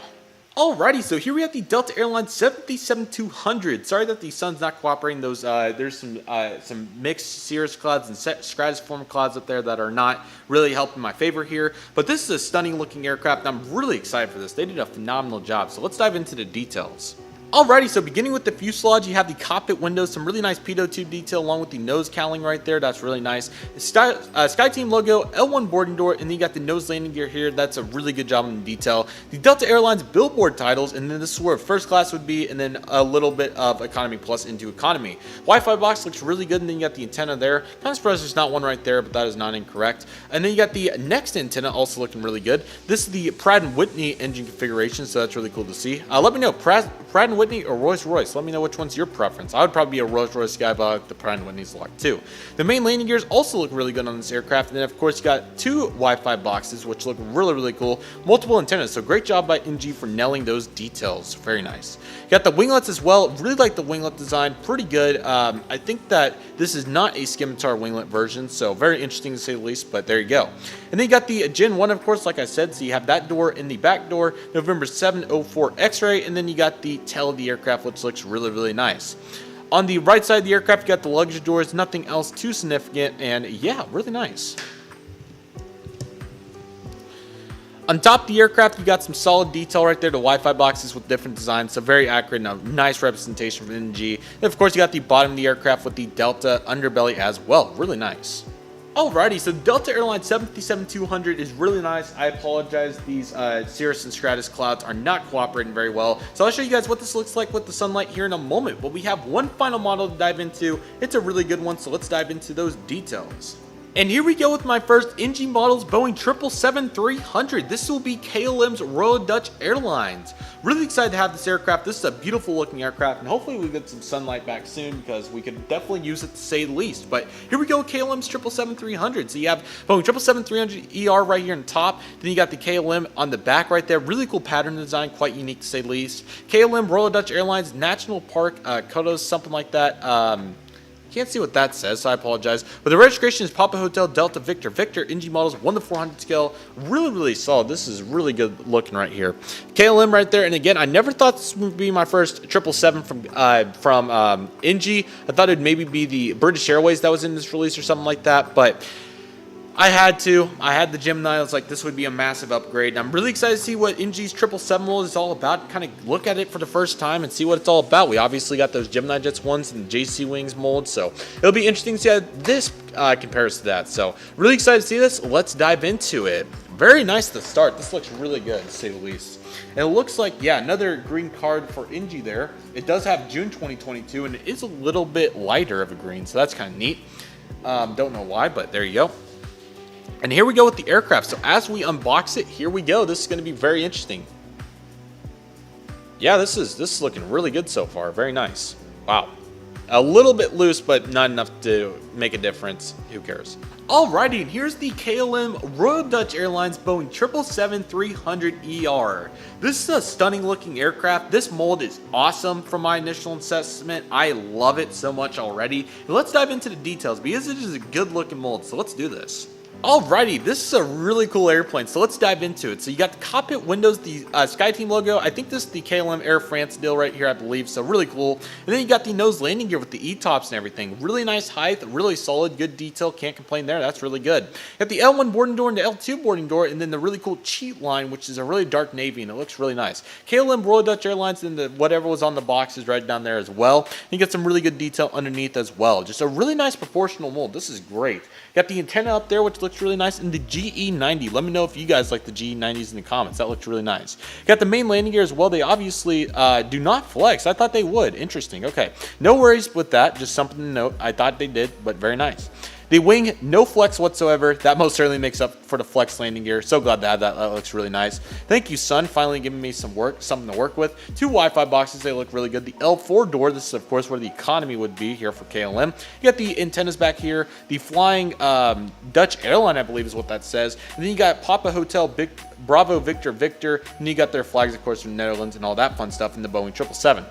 Alrighty, so here we have the Delta Airlines 757-200. Sorry that the sun's not cooperating. Those there's some mixed cirrus clouds and stratiform clouds up there that are not really helping my favor here. But this is a stunning looking aircraft, and I'm really excited for this. They did a phenomenal job. So let's dive into the details. Alrighty, so beginning with the fuselage, you have the cockpit windows, some really nice pitot tube detail along with the nose cowling right there. That's really nice. The SkyTeam logo, L1 boarding door, and then you got the nose landing gear here. That's a really good job in the detail. The Delta Airlines billboard titles, and then this is where first class would be, and then a little bit of economy plus into economy. Wi-Fi box looks really good, and then you got the antenna there. Kind of surprised there's not one right there, but that is not incorrect. And then you got the next antenna also looking really good. This is the Pratt & Whitney engine configuration, so that's really cool to see. Let me know, Pratt & Whitney or Rolls-Royce. Let me know which one's your preference. I would probably be a Rolls-Royce guy, but I like the Pratt & Whitney's a lot too. The main landing gears also look really good on this aircraft, and then of course you got 2 Wi-Fi boxes, which look really cool. Multiple antennas, so great job by NG for nailing those details. Very nice. You got the winglets as well. Really like the winglet design. Pretty good. I think that this is not a scimitar winglet version, so very interesting to say the least, but there you go. And then you got the Gen 1, of course, like I said, so you have that door in the back door, November 704 X-ray, and then you got the tail of the aircraft, which looks really nice. On the right side of the aircraft, you got the luggage doors, nothing else too significant, and yeah, really nice. On top of the aircraft, you got some solid detail right there, the Wi-Fi boxes with different designs, so very accurate and a nice representation from NG. And of course, you got the bottom of the aircraft with the Delta underbelly as well, really nice. Alrighty, so Delta Airlines 757-200 is really nice. I apologize, these Cirrus and Stratus clouds are not cooperating very well. So I'll show you guys what this looks like with the sunlight here in a moment. But we have one final model to dive into. It's a really good one, so let's dive into those details. And here we go with my first NG models, Boeing 777-300. This will be KLM's Royal Dutch Airlines. Really excited to have this aircraft. This is a beautiful looking aircraft, and hopefully we get some sunlight back soon because we could definitely use it to say the least. But here we go with KLM's 777-300. So you have Boeing 777-300ER right here on top. Then you got the KLM on the back right there. Really cool pattern design, quite unique to say the least. KLM Royal Dutch Airlines National Park Kodos, something like that. Can't see what that says, so I apologize. But the registration is Papa Hotel Delta Victor. Victor NG models 1:400 scale. Really solid. This is really good looking right here. KLM right there. And again, I never thought this would be my first 777 from NG. I thought it'd maybe be the British Airways that was in this release or something like that. But I had the Gemini. I was like, this would be a massive upgrade. And I'm really excited to see what NG's 777 mold is all about. Kind of look at it for the first time and see what it's all about. We obviously got those Gemini Jets ones and the JC Wings mold, so it'll be interesting to see how this compares to that. So really excited to see this. Let's dive into it. Very nice to start. This looks really good, to say the least. And it looks like, yeah, another green card for NG there. It does have June 2022, and it is a little bit lighter of a green, so that's kind of neat. Don't know why, but there you go. And here we go with the aircraft. So as we unbox it, here we go. This is going to be very interesting. Yeah, this is looking really good so far. Very nice. Wow. A little bit loose, but not enough to make a difference. Who cares? Alrighty, and here's the KLM Royal Dutch Airlines Boeing 777-300ER. This is a stunning looking aircraft. This mold is awesome from my initial assessment. I love it so much already. And let's dive into the details because it is a good looking mold. So let's do this. Alrighty, this is a really cool airplane, so let's dive into it. So you got the cockpit windows, the SkyTeam logo. I think this is the KLM Air France deal right here, I believe, so really cool. And then you got the nose landing gear with the E-tops and everything. Really nice height, really solid, good detail, can't complain there, that's really good. You got the L1 boarding door and the L2 boarding door, and then the really cool cheat line, which is a really dark navy, and it looks really nice. KLM Royal Dutch Airlines, and the whatever was on the box is right down there as well. And you got some really good detail underneath as well. Just a really nice proportional mold, this is great. Got the antenna up there, which looks really nice, and the GE90. Let me know if you guys like the GE90s in the comments. That looks really nice. Got the main landing gear as well. They obviously do not flex. I thought they would. Interesting. Okay. No worries with that. Just something to note. I thought they did, but very nice. The wing, no flex whatsoever. That most certainly makes up for the flex landing gear. So glad to have that. That looks really nice. Thank you, Sun, finally giving me something to work with. 2 Wi-Fi boxes. They look really good. The L4 door. This is, of course, where the economy would be here for KLM. You got the antennas back here. The flying Dutch airline, I believe, is what that says. And then you got Papa Hotel Bravo Victor Victor. And you got their flags, of course, from the Netherlands and all that fun stuff in the Boeing 777.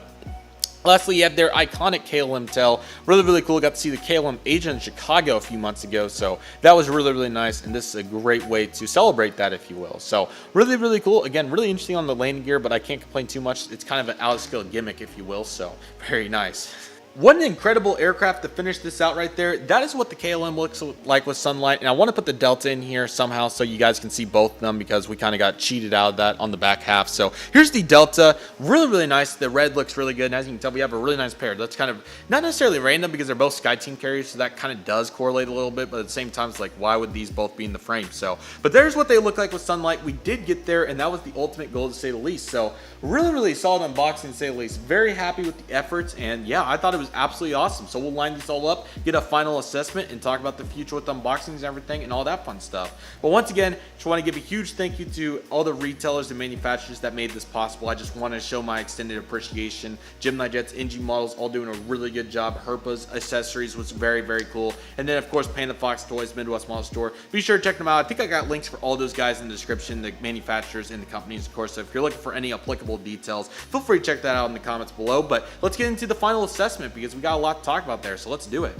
Lastly, you have their iconic KLM tail. Really cool. Got to see the KLM agent in Chicago a few months ago, so that was really nice, and this is a great way to celebrate that, if you will. So really cool. Again, really interesting on the landing gear, but I can't complain too much. It's kind of an out-of-scale gimmick, if you will, so very nice. What an incredible aircraft to finish this out right there. That is what the KLM looks like with sunlight. And I want to put the Delta in here somehow so you guys can see both of them because we kind of got cheated out of that on the back half. So here's the Delta. Really nice. The red looks really good. And as you can tell, we have a really nice pair. That's kind of not necessarily random because they're both SkyTeam carriers. So that kind of does correlate a little bit. But at the same time, it's like, why would these both be in the frame? So, but there's what they look like with sunlight. We did get there, and that was the ultimate goal, to say the least. So really solid unboxing, to say the least. Very happy with the efforts. And yeah, I thought it was absolutely awesome. So we'll line this all up, get a final assessment, and talk about the future with unboxings and everything and all that fun stuff. But once again, just want to give a huge thank you to all the retailers and manufacturers that made this possible. I just want to show my extended appreciation. Gemini Jets, NG models, all doing a really good job. Herpa's accessories was very cool. And then of course, Panda Fox Toys, Midwest Model Store. Be sure to check them out. I think I got links for all those guys in the description, the manufacturers and the companies, of course. So if you're looking for any applicable details, feel free to check that out in the comments below. But let's get into the final assessment because we got a lot to talk about there, so let's do it.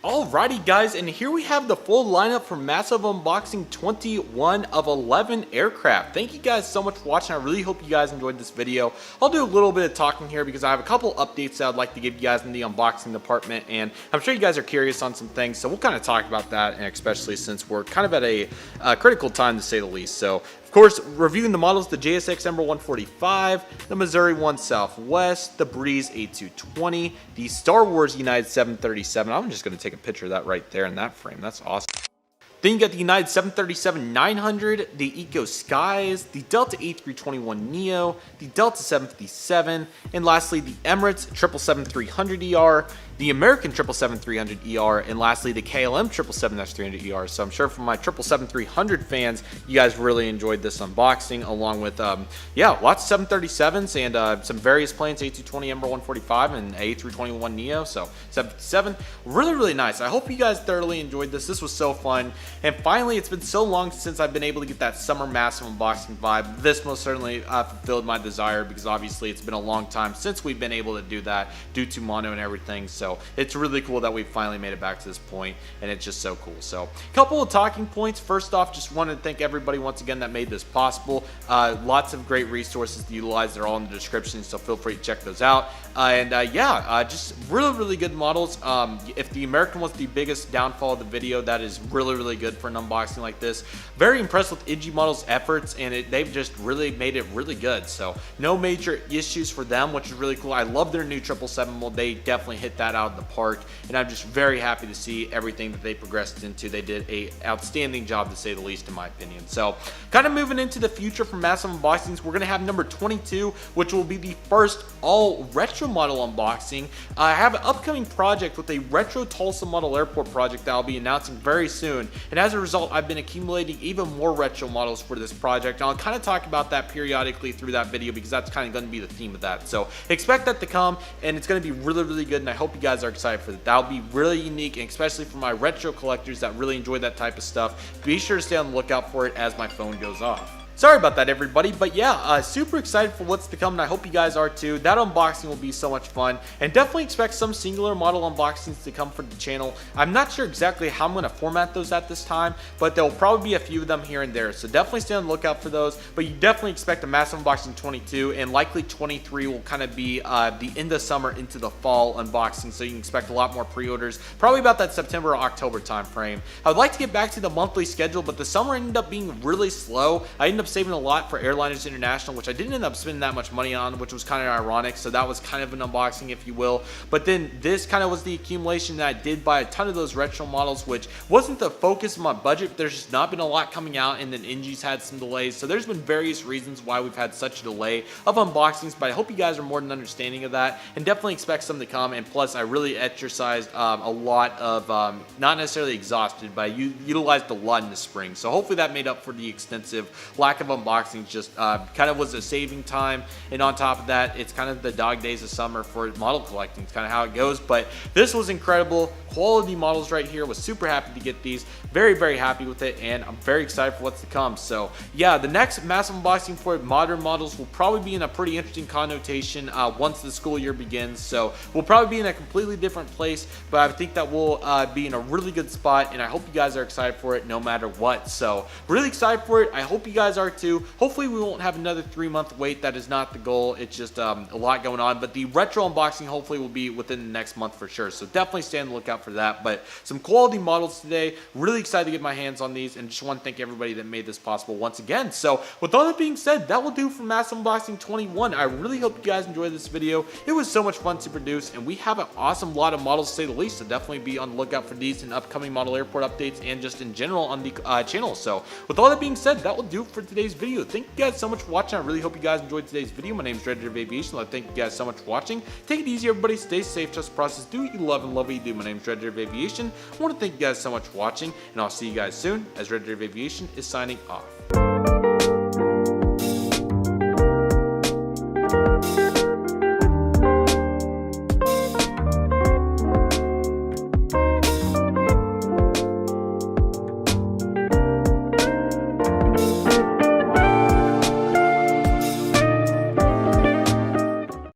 Alrighty guys, and here we have the full lineup for Massive Unboxing 21 of 11 aircraft. Thank you guys so much for watching. I really hope you guys enjoyed this video. I'll do a little bit of talking here because I have a couple updates that I'd like to give you guys in the unboxing department, and I'm sure you guys are curious on some things, so we'll kind of talk about that, and especially since we're kind of at a critical time, to say the least. So of course, reviewing the models, the JSX Ember 145, the Missouri 1 Southwest, the Breeze A220, the Star Wars United 737. I'm just going to take a picture of that right there in that frame. That's awesome. Then you got the United 737-900, the Eco Skies, the Delta A321Neo, the Delta 757, and lastly the Emirates 777-300ER, the American 777-300ER, and lastly the KLM 777-300ER. So I'm sure for my 777-300 fans, you guys really enjoyed this unboxing, along with lots of 737s and some various planes, A220 145 and A321Neo. So 757, really nice. I hope you guys thoroughly enjoyed this. This was so fun, and finally, it's been so long since I've been able to get that summer massive unboxing vibe. This most certainly fulfilled my desire, because obviously it's been a long time since we've been able to do that due to mono and everything. So it's really cool that we finally made it back to this point, and it's just so cool. So a couple of talking points. First off, just wanted to thank everybody once again that made this possible. Lots of great resources to utilize. They're all in the description, so feel free to check those out. Just really good models. If the American was the biggest downfall of the video, that is really good for an unboxing like this. Very impressed with Ig Models' efforts, and they've just really made it really good. So no major issues for them, which is really cool. I love their new 777 mold. They definitely hit that out of the park, and I'm just very happy to see everything that they progressed into. They did a outstanding job, to say the least, in my opinion. So kind of moving into the future for massive unboxings, we're gonna have number 22, which will be the first all retro model unboxing. I have an upcoming project with a retro Tulsa model airport project that I'll be announcing very soon, and as a result, I've been accumulating even more retro models for this project, and I'll kind of talk about that periodically through that video, because that's kind of going to be the theme of that. So expect that to come, and it's going to be really good, and I hope you guys are excited for that. That'll be really unique, and especially for my retro collectors that really enjoy that type of stuff. Be sure to stay on the lookout for it as my phone goes off. Sorry about that, everybody, but yeah, super excited for what's to come, and I hope you guys are too. That unboxing will be so much fun, and definitely expect some singular model unboxings to come for the channel. I'm not sure exactly how I'm going to format those at this time, but there will probably be a few of them here and there, so definitely stay on the lookout for those. But you definitely expect a massive unboxing 22, and likely 23 will kind of be the end of summer into the fall unboxing, so you can expect a lot more pre-orders, probably about that September or October time frame. I would like to get back to the monthly schedule, but the summer ended up being really slow. I ended up saving a lot for Airliners International, which I didn't end up spending that much money on, which was kind of ironic. So that was kind of an unboxing, if you will. But then this kind of was the accumulation that I did buy a ton of those retro models, which wasn't the focus of my budget, but there's just not been a lot coming out, and then NG's had some delays. So there's been various reasons why we've had such a delay of unboxings, but I hope you guys are more than understanding of that, and definitely expect some to come. And plus, I really exercised a lot of, not necessarily exhausted, but I utilized a lot in the spring. So hopefully that made up for the extensive lack of unboxings. Just kind of was a saving time, and on top of that, it's kind of the dog days of summer for model collecting. It's kind of how it goes, but this was incredible. Quality models right here. Was super happy to get these. Very happy with it, and I'm very excited for what's to come. So yeah, the next massive unboxing for modern models will probably be in a pretty interesting connotation once the school year begins. So we'll probably be in a completely different place, but I think that we'll be in a really good spot, and I hope you guys are excited for it no matter what. So really excited for it. I hope you guys are too. Hopefully we won't have another 3-month wait. That is not the goal. It's just a lot going on, but the retro unboxing hopefully will be within the next month for sure. So definitely stay on the lookout for that. But some quality models today. Really excited to get my hands on these, and just want to thank everybody that made this possible once again. So with all that being said, that will do for Massive Unboxing 21. I really hope you guys enjoyed this video. It was so much fun to produce, and we have an awesome lot of models, to say the least. So definitely be on the lookout for these in upcoming model airport updates, and just in general on the channel. So with all that being said, that will do it for today's video. Thank you guys so much for watching. I really hope you guys enjoyed today's video. My name is Redriveraviation. Thank you guys so much for watching. Take it easy, everybody. Stay safe. Trust the process. Do what you love and love what you do. My name is Redriveraviation. I want to thank you guys so much for watching, and I'll see you guys soon, as Redriveraviation is signing off.